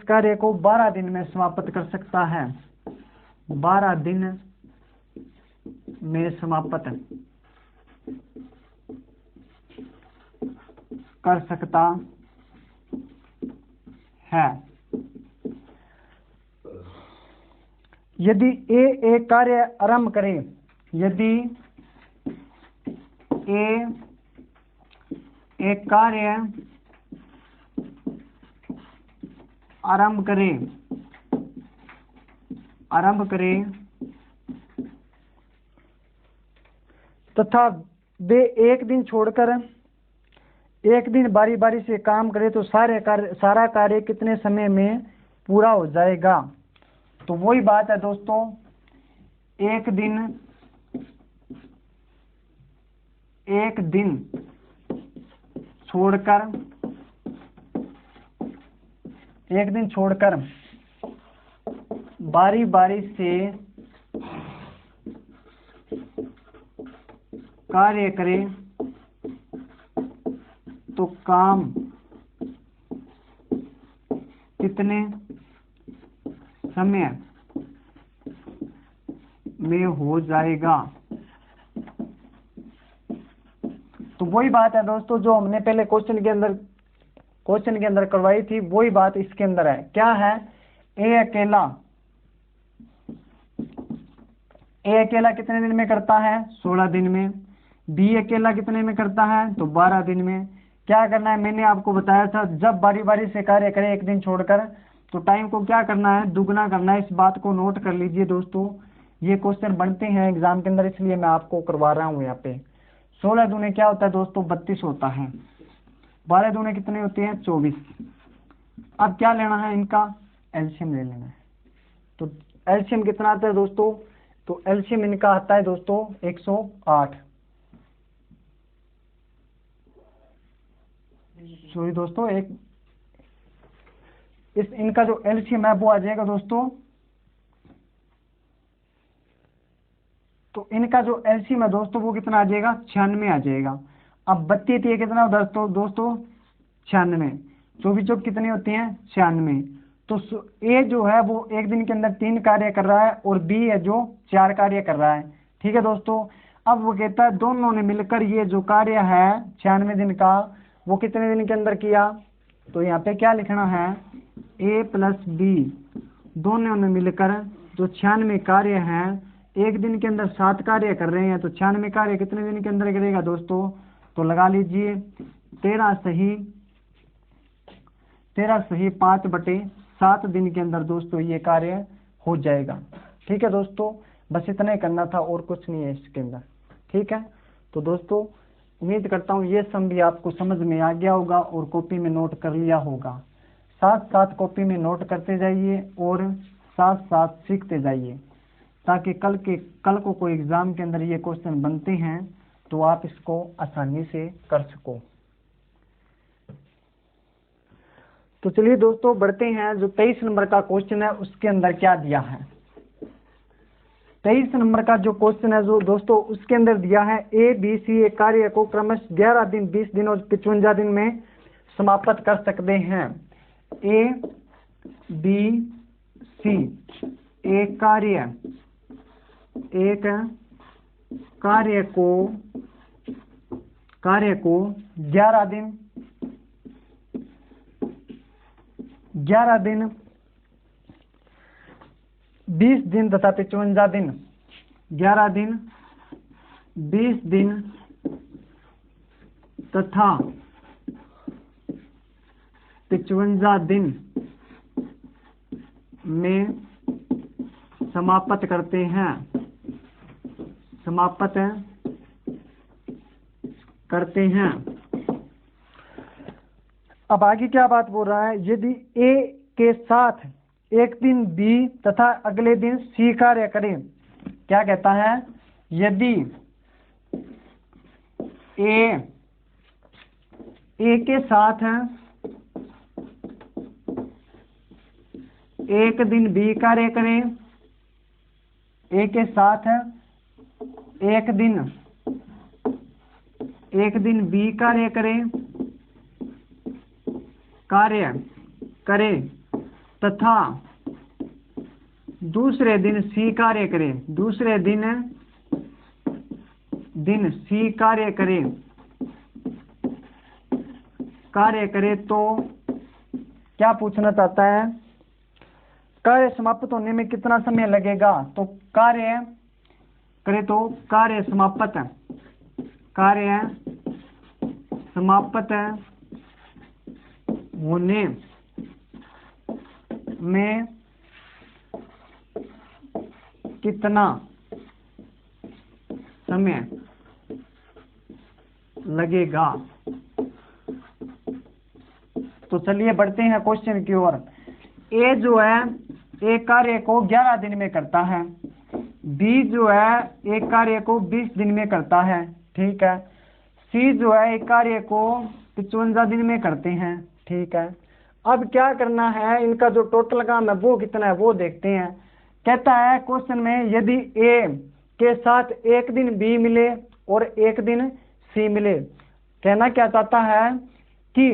कार्य को 12 दिन में समाप्त कर सकता है। 12 दिन में समाप्त कर सकता है। यदि ए एक कार्य आरंभ करे, यदि ए एक कार्य आरंभ करे तथा वे एक दिन छोड़कर एक दिन बारी बारी से काम करे तो सारा कार्य कितने समय में पूरा हो जाएगा। तो वही बात है दोस्तों, एक दिन छोड़कर बारी बारी से कार्य करे तो काम कितने समय में हो जाएगा। तो वही बात है दोस्तों जो हमने पहले क्वेश्चन के अंदर करवाई थी, वही बात इसके अंदर है। क्या है? ए अकेला कितने दिन में करता है? 16 दिन में। बी अकेला कितने में करता है? तो 12 दिन में। क्या करना है? मैंने आपको बताया था, जब बारी बारी से कार्य करें एक दिन छोड़कर तो टाइम को क्या करना है? दुगना करना है। इस बात को नोट कर लीजिए दोस्तों, ये क्वेश्चन बनते हैं एग्जाम के अंदर, इसलिए मैं आपको करवा रहा हूँ यहाँ पे। 16 दूने क्या होता है दोस्तों? 32 होता है। 12 दूने कितने होते हैं? 24। अब क्या लेना है? इनका एलसीएम ले लेना है। तो एलसीएम कितना आता है दोस्तों? तो एलसीएम इनका आता है दोस्तों 108। सॉरी दोस्तों, इनका जो एलसीएम है वो आ जाएगा दोस्तों, तो इनका जो एलसीएम है दोस्तों वो कितना आ जाएगा? 96 आ जाएगा। अब 32 ये कितना दोस्तों? 96। 24 कितने होते हैं? 96। तो ए जो है वो एक दिन के अंदर 3 कार्य कर रहा है और बी है जो 4 कार्य कर रहा है। ठीक है दोस्तों। अब वो कहता है दोनों ने मिलकर ये जो कार्य है 96 दिन का वो कितने दिन के अंदर किया। तो यहाँ पे क्या लिखना है? ए प्लस बी दोनों ने मिलकर जो 96 कार्य हैं, एक दिन के अंदर 7 कार्य कर रहे हैं, तो 96 कार्य कितने दिन के अंदर करेगा दोस्तों? तो लगा लीजिए 13 सही 5/7 दिन के अंदर दोस्तों ये कार्य हो जाएगा। ठीक है दोस्तों, बस इतना ही करना था और कुछ नहीं है इसके अंदर। ठीक है, तो दोस्तों उम्मीद करता हूँ ये सम भी आपको समझ में आ गया होगा और कॉपी में नोट कर लिया होगा। साथ साथ कॉपी में नोट करते जाइए और साथ साथ सीखते जाइए, ताकि कल को कोई एग्जाम के अंदर ये क्वेश्चन बनते हैं तो आप इसको आसानी से कर सको। तो चलिए दोस्तों बढ़ते हैं, जो 23 नंबर का क्वेश्चन है उसके अंदर क्या दिया है। 23 नंबर का जो क्वेश्चन है जो दोस्तों उसके अंदर दिया है ए बी सी एक कार्य को क्रमशः 11 दिन 20 दिन और 55 दिन में समाप्त कर सकते हैं। ए बी सी एक कार्य को 11 दिन 20 दिन तथा 55 दिन 11 दिन 20 दिन तथा 55 दिन में समाप्त करते हैं। अब आगे क्या बात बोल रहा है? यदि ए के साथ एक दिन बी तथा अगले दिन सी कार्य करें, क्या कहता है? यदि ए के साथ एक दिन बी कार्य करें, ए के साथ एक दिन बी कार्य करे तथा दूसरे दिन सी कार्य करे, दूसरे दिन सी कार्य करे, कार्य करे तो क्या पूछना चाहता है, कार्य समाप्त होने में कितना समय लगेगा। तो कार्य करे तो कार्य समाप्त होने में कितना समय लगेगा। तो चलिए बढ़ते हैं क्वेश्चन की ओर। ए जो है एक कार्य को 11 दिन में करता है, बी जो है एक कार्य को 20 दिन में करता है, ठीक है। सी जो है एक कार्य को 55 दिन में करते हैं, ठीक है। अब क्या करना है, इनका जो टोटल काम है वो कितना है वो देखते हैं। कहता है क्वेश्चन में यदि ए के साथ एक दिन बी मिले और एक दिन सी मिले, कहना क्या चाहता है कि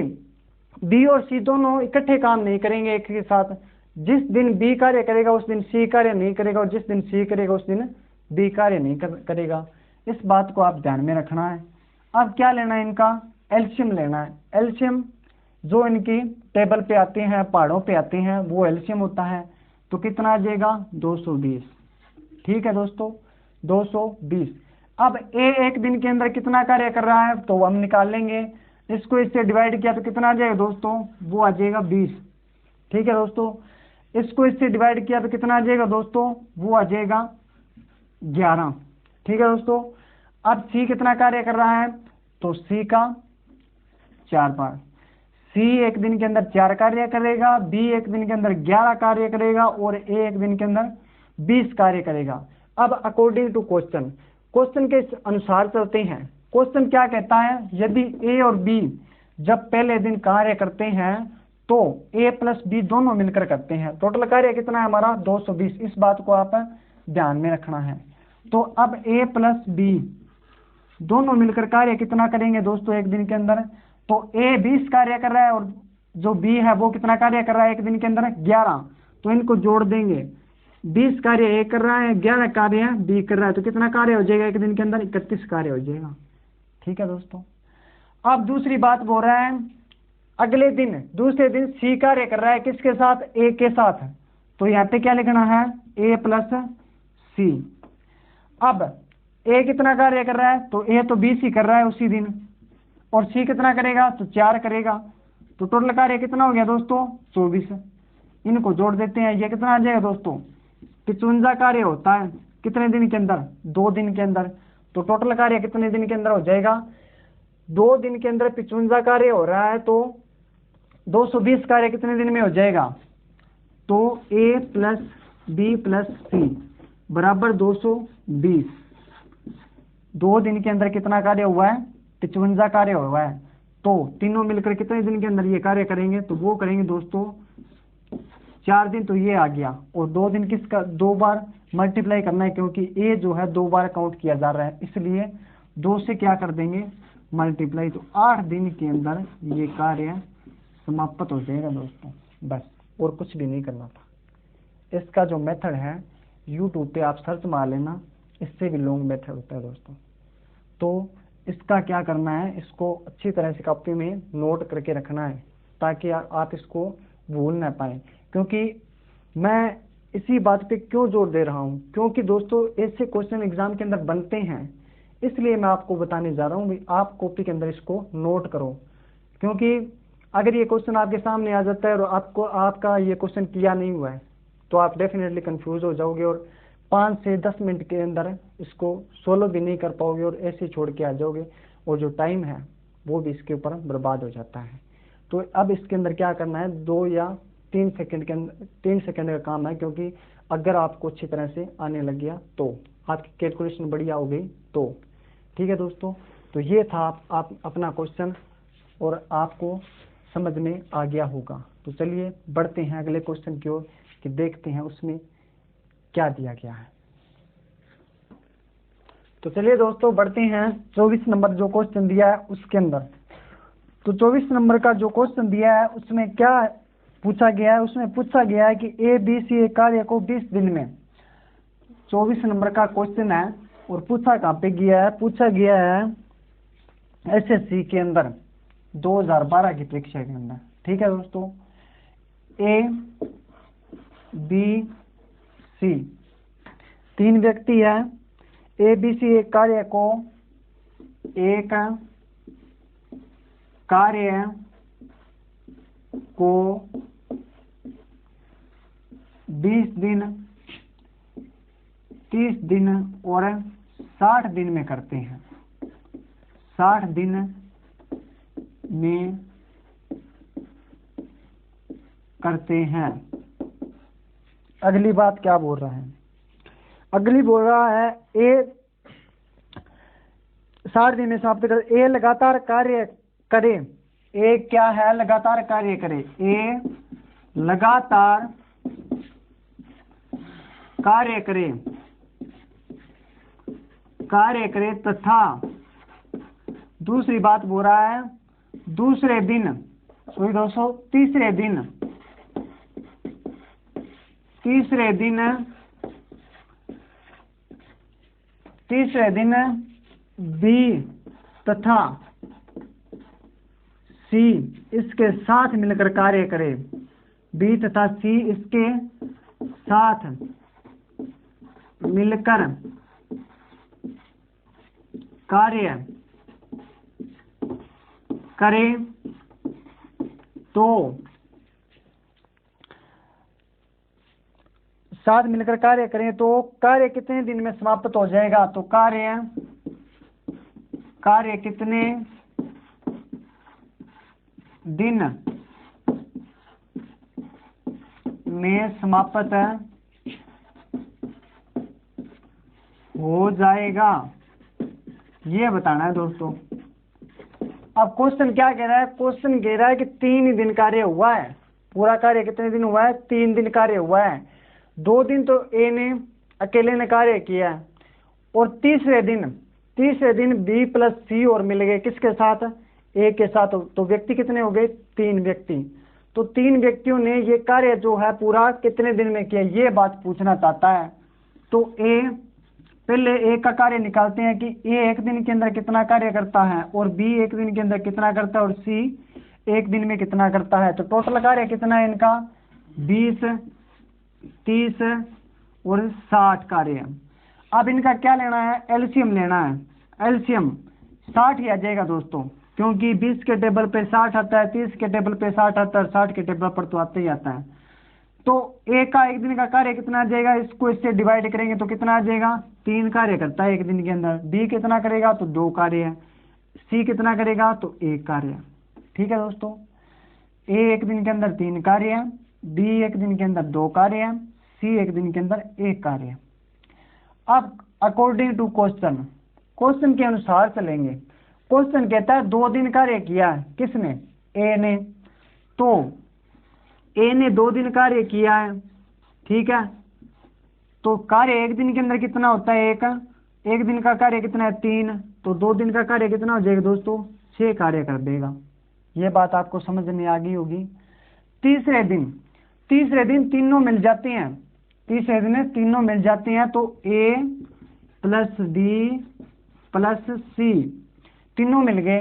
बी और सी दोनों इकट्ठे काम नहीं करेंगे एक के साथ। जिस दिन बी कार्य करेगा उस दिन सी कार्य नहीं करेगा, और जिस दिन सी करेगा उस दिन बी कार्य नहीं करेगा। इस बात को आप ध्यान में रखना है। अब क्या लेना है, इनका एलसीएम लेना है। एलसीएम जो इनकी टेबल पे आते हैं, पहाड़ों पे आते हैं, वो एलसीएम होता है। तो कितना आ जाएगा 220, ठीक है दोस्तों 220। अब ए एक दिन के अंदर कितना कार्य कर रहा है तो हम निकाल लेंगे। इसको इससे डिवाइड किया तो कितना आ जाएगा दोस्तों, वो आ जाएगा 20, ठीक है दोस्तों। इसको इससे डिवाइड किया तो कितना आ जाएगा दोस्तों, वो आ जाएगा 11, ठीक है दोस्तों। अब सी कितना कार्य कर रहा है, तो सी का 4 बार। सी एक दिन के अंदर 4 कार्य करेगा, बी एक दिन के अंदर 11 कार्य करेगा, और ए एक दिन के अंदर 20 कार्य करेगा। अब अकॉर्डिंग टू क्वेश्चन, क्वेश्चन के अनुसार चलते हैं। क्वेश्चन क्या कहता है, यदि ए और बी जब पहले दिन कार्य करते हैं तो ए प्लस बी दोनों मिलकर करते हैं। टोटल कार्य कितना है हमारा 220। इस बात को आप ध्यान में रखना है। तो अब ए प्लस बी दोनों मिलकर कार्य कितना करेंगे दोस्तों एक दिन के अंदर, तो ए 20 कार्य कर रहा है और जो बी है वो कितना कार्य कर रहा है एक दिन के अंदर 11। तो इनको जोड़ देंगे, 20 कार्य ए कर रहा है, 11 कार्य बी कर रहा है, तो कितना कार्य हो जाएगा एक दिन के अंदर 31 कार्य हो जाएगा, ठीक है दोस्तों। अब दूसरी बात बोल रहा है, अगले दिन दूसरे दिन सी कार्य कर रहा है किसके साथ, ए के साथ। तो यहाँ पे क्या लिखना है, ए प्लस सी। अब ए कितना कार्य कर रहा है, तो ए तो 20 ही कर रहा है उसी दिन, और सी कितना करेगा, तो 4 करेगा। तो टोटल कार्य कितना हो गया दोस्तों 24। इनको जोड़ देते हैं, ये कितना आ जाएगा दोस्तों 55 कार्य होता है कितने दिन के अंदर, 2 दिन के अंदर। तो टोटल कार्य कितने दिन के अंदर हो जाएगा, 2 दिन के अंदर 55 कार्य हो रहा है, तो 220 कार्य कितने दिन में हो जाएगा, तो ए प्लस बी प्लस सी बराबर 220। 2 दिन के अंदर कितना कार्य हुआ है, 55 कार्य हुआ है। तो तीनों मिलकर कितने दिन के अंदर ये कार्य करेंगे, तो वो करेंगे दोस्तों 4 दिन। तो ये आ गया, और 2 दिन किसका 2 बार मल्टीप्लाई करना है, क्योंकि ए जो है 2 बार काउंट किया जा रहा है, इसलिए 2 से क्या कर देंगे मल्टीप्लाई। तो 8 दिन के अंदर ये कार्य समाप्त हो जाएगा दोस्तों, बस और कुछ भी नहीं करना था। इसका जो मेथड है यूट्यूब पे आप सर्च मार लेना, इससे भी लॉन्ग मेथड होता है दोस्तों। तो इसका क्या करना है, इसको अच्छी तरह से कॉपी में नोट करके रखना है, ताकि आप इसको भूल ना पाए। क्योंकि मैं इसी बात पे क्यों जोर दे रहा हूँ, क्योंकि दोस्तों ऐसे क्वेश्चन एग्जाम के अंदर बनते हैं, इसलिए मैं आपको बताने जा रहा हूँ भी आप कॉपी के अंदर इसको नोट करो। क्योंकि अगर ये क्वेश्चन आपके सामने आ जाता है और आपका ये क्वेश्चन किया नहीं हुआ है, तो आप डेफिनेटली कंफ्यूज हो जाओगे, और 5 से 10 मिनट के अंदर इसको सोल्व भी नहीं कर पाओगे, और ऐसे छोड़ के आ जाओगे, और जो टाइम है वो भी इसके ऊपर बर्बाद हो जाता है। तो अब इसके अंदर क्या करना है, 2 या 3 सेकंड के अंदर 3 सेकंड का काम है, क्योंकि अगर आपको अच्छी तरह से आने लग गया तो आपकी कैलकुलेशन बढ़िया हो गई तो, ठीक है दोस्तों। तो ये था आप अपना क्वेश्चन, और आपको समझ में आ गया होगा। तो चलिए बढ़ते हैं अगले क्वेश्चन की ओर कि देखते हैं उसमें क्या दिया गया है। तो चलिए दोस्तों बढ़ते हैं 24 नंबर जो क्वेश्चन दिया है उसके अंदर। तो 24 नंबर का जो क्वेश्चन दिया है उसमें क्या पूछा गया है, उसमें पूछा गया है कि ए बी सी कार्य को 20 दिन में, 24 नंबर का क्वेश्चन है, और पूछा कहाँ पे गया है, पूछा गया है एसएससी के अंदर, 2012 की परीक्षा के अंदर। ठीक है दोस्तों, ए बी सी, 3 व्यक्ति है। ए बी सी एक कार्य को 20 दिन, 30 दिन और 60 दिन में करते हैं। 60 दिन में करते हैं। अगली बात क्या बोल रहा है? अगली बोल रहा है ए 60 दिन में समाप्त कर। ए लगातार कार्य करे। ए क्या है? लगातार कार्य करे। ए लगातार कार्य करे तथा दूसरी बात बोल रहा है दूसरे दिन, सॉरी दोस्तों, तीसरे दिन बी तथा सी इसके साथ मिलकर कार्य करे। बी तथा सी इसके साथ मिलकर कार्य करे तो साथ मिलकर कार्य करें तो कार्य कितने दिन में समाप्त हो जाएगा? तो कार्य कितने दिन में समाप्त हो जाएगा, ये बताना है दोस्तों। अब क्वेश्चन क्या कह रहा है? क्वेश्चन कह रहा है कि 3 दिन कार्य हुआ है। पूरा कार्य कितने दिन हुआ है? 3 दिन कार्य हुआ है। 2 दिन तो ए ने अकेले ने कार्य किया है और तीसरे दिन बी प्लस सी और मिल गए किसके साथ? ए के साथ। तो व्यक्ति कितने हो गए? 3 व्यक्ति। तो 3 व्यक्तियों ने ये कार्य जो है पूरा कितने दिन में किया, ये बात पूछना चाहता है। तो पहले ए का कार्य निकालते हैं कि ए 1 दिन के अंदर कितना कार्य करता है और बी 1 दिन के अंदर कितना करता है और सी 1 दिन में कितना करता है। तो टोटल कार्य कितना है इनका? 20, 30 और 60 कार्य। अब इनका क्या लेना है? एलसीएम लेना है। एलसीएम 60 ही आ जाएगा दोस्तों, क्योंकि 20 के टेबल पे 60 आता है, 30 के टेबल पे 60 आता है, 60 के टेबल पर तो आते ही आता है। तो ए का 1 दिन का कार्य कितना आ जाएगा? इसको इससे डिवाइड करेंगे तो कितना आ जाएगा? 3 कार्य करता है 1 दिन के अंदर। बी कितना करेगा? तो 2 कार्य है। सी कितना करेगा? तो 1 कार्य। ठीक है दोस्तों, ए 1 दिन के अंदर 3 कार्य है, बी 1 दिन के अंदर 2 कार्य है, सी 1 दिन के अंदर 1 कार्य है। अब अकॉर्डिंग टू क्वेश्चन के अनुसार चलेंगे। क्वेश्चन कहता है 2 दिन कार्य किया है किसने? ए ने। तो ए ने 2 दिन कार्य किया है, ठीक है। तो कार्य 1 दिन के अंदर कितना होता है? 1 दिन का कार्य कितना है? 3। तो 2 दिन का कार्य कितना हो जाएगा दोस्तों? 6 कार्य कर देगा। ये बात आपको समझ में आ गई होगी। तीसरे दिन तीनों मिल जाते हैं। तीसरे दिन तीनों मिल जाते हैं तो ए प्लस बी प्लस सी तीनों मिल गए।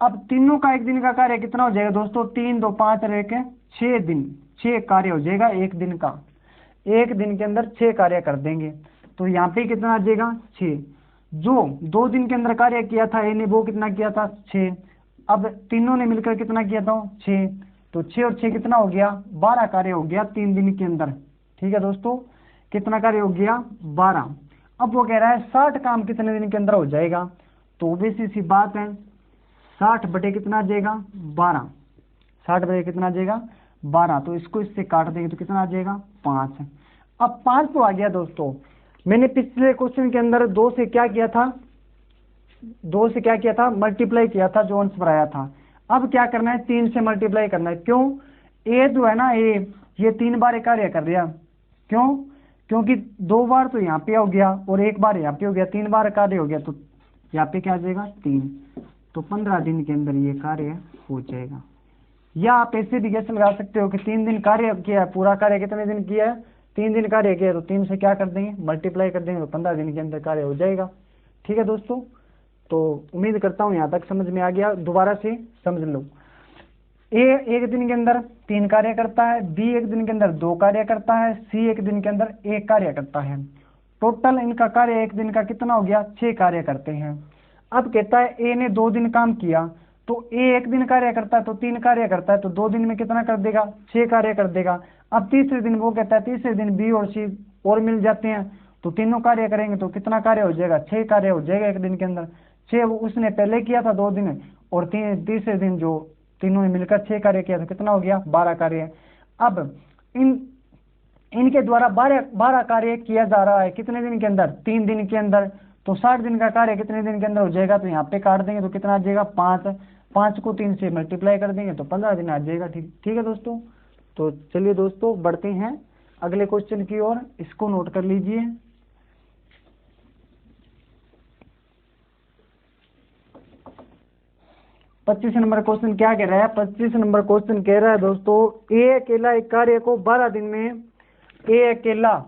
अब तीनों का 1 दिन का कार्य कितना हो जाएगा दोस्तों? 3, 2, 5 और 1 6 दिन। 6 कार्य हो जाएगा 1 दिन का। 1 दिन के अंदर 6 कार्य कर देंगे। तो यहाँ पे कितना आ जाएगा? 6। जो 2 दिन के अंदर कार्य किया था ए ने, वो कितना किया था? 6। अब तीनों ने मिलकर कितना किया था? 6। तो 6 और 6 कितना हो गया? 12 कार्य हो गया 3 दिन के अंदर। ठीक है दोस्तों, कितना कार्य हो गया? 12। अब वो कह रहा है 60 काम कितने दिन के अंदर हो जाएगा? तो वैसी सी बात है, 60 बटे कितना आ जाएगा? 12। 60 बटे कितना आ जाएगा? 12। तो इसको इससे काट देंगे तो कितना आ जाएगा? 5। अब 5 तो आ गया दोस्तों। मैंने पिछले क्वेश्चन के अंदर 2 से क्या किया था? मल्टीप्लाई किया था, जो अंश बनाया था। अब क्या करना है? 3 से मल्टीप्लाई करना है। क्यों? ए जो है ना, ये 3 बार कार्य कर दिया। क्यों? क्योंकि 2 बार तो यहाँ पे हो गया और 1 बार यहाँ पे हो गया, 3 बार कार्य हो गया। तो यहाँ पे क्या आ जाएगा? 3। तो 15 दिन के अंदर ये कार्य हो जाएगा। या आप ऐसे भी गैस लगा सकते हो कि 3 दिन कार्य किया है। पूरा कार्य कितने दिन किया है? 3 दिन कार्य किया, तो 3 से क्या कर देंगे? मल्टीप्लाई कर देंगे, तो 15 दिन के अंदर कार्य हो जाएगा। ठीक है दोस्तों, तो उम्मीद करता हूँ यहाँ तक समझ में आ गया, दोबारा से समझ लो। ए एक दिन के अंदर 3 कार्य करता है, बी एक दिन के अंदर 2 कार्य करता है, सी एक दिन के अंदर 1 कार्य करता है। टोटल इनका कार्य एक दिन का कितना हो गया, 6 कार्य करते हैं। अब कहता है ए ने 2 दिन काम किया, तो ए एक दिन कार्य करता है तो 3 कार्य करता है, तो 2 दिन में कितना कर देगा, 6 कार्य कर देगा। अब तीसरे दिन वो कहता है, तीसरे दिन बी और सी और मिल जाते हैं, तो तीनों कार्य करेंगे तो कितना कार्य हो जाएगा, 6 कार्य हो जाएगा एक दिन के अंदर। 6 उसने पहले किया था 2 दिन, और तीसरे दिन जो तीनों ने मिलकर 6 कार्य किया, तो कितना हो गया, 12 कार्य। अब इनके द्वारा 12 कार्य किया जा रहा है कितने दिन के अंदर, 3 दिन के अंदर। तो 60 दिन का कार्य कितने दिन के अंदर हो जाएगा, तो यहाँ पे काट देंगे तो कितना आ जाएगा, 5 को 3 से मल्टीप्लाई कर देंगे तो 15 दिन आ जाएगा। ठीक है दोस्तों। तो चलिए दोस्तों बढ़ते हैं अगले क्वेश्चन की ओर, इसको नोट कर लीजिए। पच्चीस नंबर क्वेश्चन क्या कह रहा है, 25 नंबर क्वेश्चन कह रहा है दोस्तों, ए अकेला एक कार्य को 12 दिन में, ए अकेला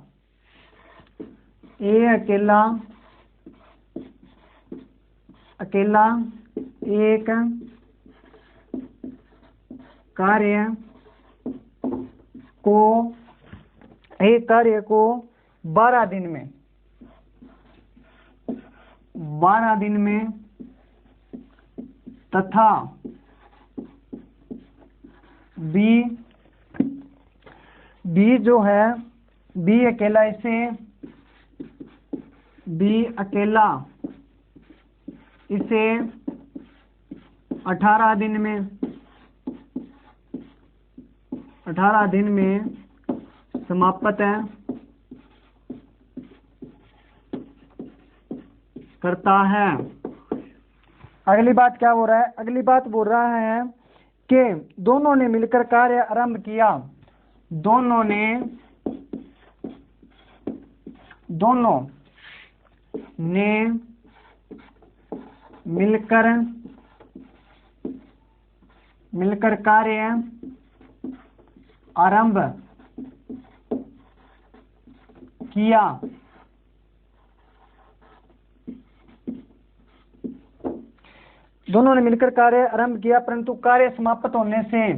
एक कार्य को 12 दिन में तथा बी जो है, बी अकेला 18 दिन में समाप्त करता है। अगली बात क्या हो रहा है, अगली बात बोल रहा है कि दोनों ने मिलकर कार्य आरंभ किया, दोनों ने मिलकर कार्य आरंभ किया। दोनों ने मिलकर कार्य आरंभ किया, परंतु कार्य समाप्त होने से,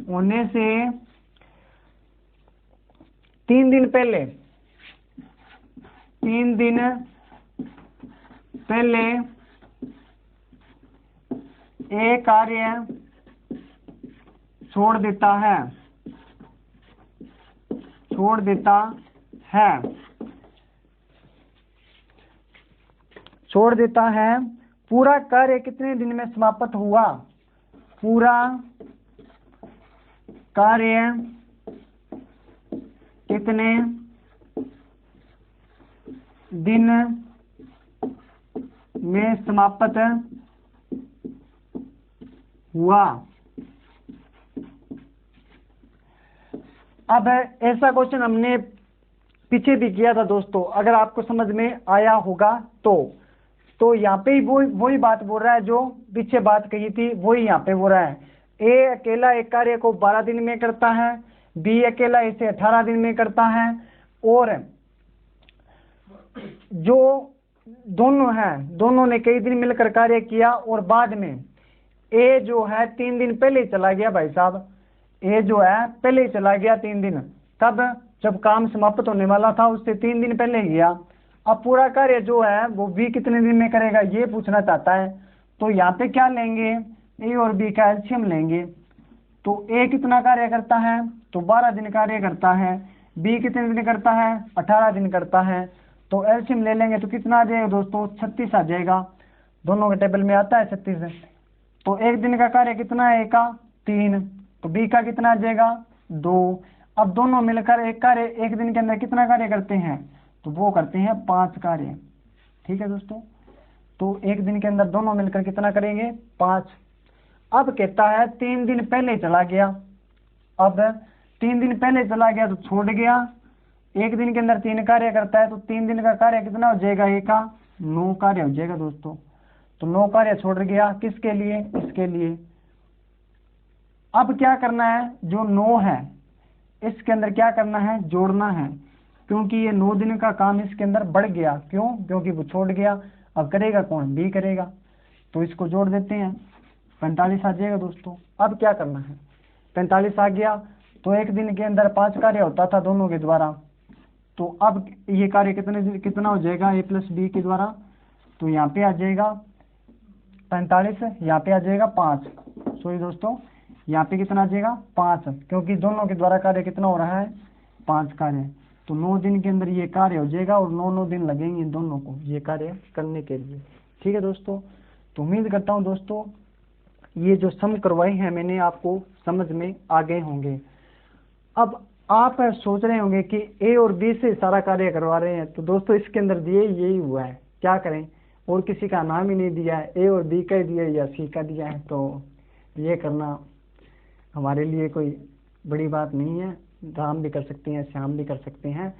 होने से 3 दिन पहले एक कार्य छोड़ देता है। पूरा कार्य कितने दिन में समाप्त हुआ, पूरा कार्य कितने दिन में समाप्त हुआ। अब ऐसा क्वेश्चन हमने पीछे भी किया था दोस्तों, अगर आपको समझ में आया होगा तो यहाँ पे वही बात बोल रहा है जो पीछे बात कही थी, वही यहाँ पे बोल रहा है। ए अकेला एक कार्य को 12 दिन में करता है, बी अकेला इसे 18 दिन में करता है, और जो दोनों ने कई दिन मिलकर कार्य किया, और बाद में ए जो है 3 दिन पहले चला गया। भाई साहब ए जो है पहले ही चला गया 3 दिन, तब जब काम समाप्त होने वाला था उससे 3 दिन पहले गया। अब पूरा कार्य जो है वो बी कितने दिन में करेगा ये पूछना चाहता है। तो यहाँ पे क्या लेंगे, ए और बी का एलसीएम लेंगे। तो ए कितना कार्य करता है, तो 12 दिन कार्य करता है। बी कितने दिन करता है, 18 दिन करता है। तो एलसीएम ले लेंगे तो कितना आ जाएगा दोस्तों, 36 आ जाएगा। दोनों के टेबल में आता है 36। तो एक दिन का कार्य कितना है, ए का 3, तो बी का कितना आ जाएगा 2। अब दोनों मिलकर एक कार्य एक दिन के अंदर कितना कार्य करते हैं, तो वो करते हैं 5 कार्य। ठीक है दोस्तों, तो एक दिन के अंदर दोनों मिलकर कितना करेंगे, 5। अब कहता है 3 दिन पहले चला गया। अब 3 दिन पहले चला गया तो छोड़ गया। एक दिन के अंदर 3 कार्य करता है, तो 3 दिन का कार्य कितना हो जाएगा, ए का 9 कार्य हो जाएगा दोस्तों। तो 9 कार्य छोड़ गया, किसके लिए, इसके लिए। अब क्या करना है, जो 9 है इसके अंदर क्या करना है, जोड़ना है, क्योंकि ये 9 दिन का काम इसके अंदर बढ़ गया। क्यों, क्योंकि वो छोड़ गया। अब करेगा कौन, बी करेगा। तो इसको जोड़ देते हैं, 45 आ जाएगा दोस्तों। अब क्या करना है, 45 आ गया तो एक दिन के अंदर 5 कार्य होता था दोनों के द्वारा। तो अब ये कार्य कितना हो जाएगा, ए प्लस बी के द्वारा। तो यहाँ पे आ जाएगा 45, यहाँ पे आ जाएगा 5। सॉरी दोस्तों, यहाँ पे कितना आ जाएगा 5, क्योंकि दोनों के द्वारा कार्य कितना हो रहा है, 5 कार्य। तो 9 दिन के अंदर ये कार्य हो जाएगा और 9 दिन लगेंगे इन दोनों को ये कार्य करने के लिए। ठीक है दोस्तों, तो उम्मीद करता हूँ दोस्तों ये जो सम करवाए हैं मैंने आपको समझ में आ गए होंगे। अब आप सोच रहे होंगे कि ए और बी से सारा कार्य करवा रहे हैं, तो दोस्तों इसके अंदर दिए यही हुआ है, क्या करें, और किसी का नाम ही नहीं दिया है, ए और बी का दिया या सी का दिया है। तो ये करना हमारे लिए कोई बड़ी बात नहीं है, राम भी कर सकते हैं, श्याम भी कर सकते हैं,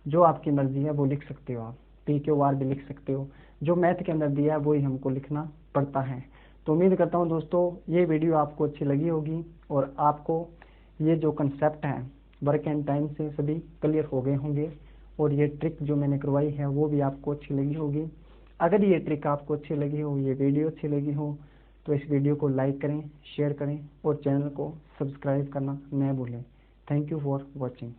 जो आपकी मर्जी है वो लिख सकते हो, आप पी क्यू आर भी लिख सकते हो। जो मैथ के अंदर दिया है वही हमको लिखना पड़ता है। तो उम्मीद करता हूँ दोस्तों ये वीडियो आपको अच्छी लगी होगी और आपको ये जो कंसेप्ट है वर्क एंड टाइम से सभी क्लियर हो गए होंगे, और ये ट्रिक जो मैंने करवाई है वो भी आपको अच्छी लगी होगी। अगर ये ट्रिक आपको अच्छी लगी हो, ये वीडियो अच्छी लगी हो, तो इस वीडियो को लाइक करें, शेयर करें और चैनल को सब्सक्राइब करना न भूलें। Thank you for watching.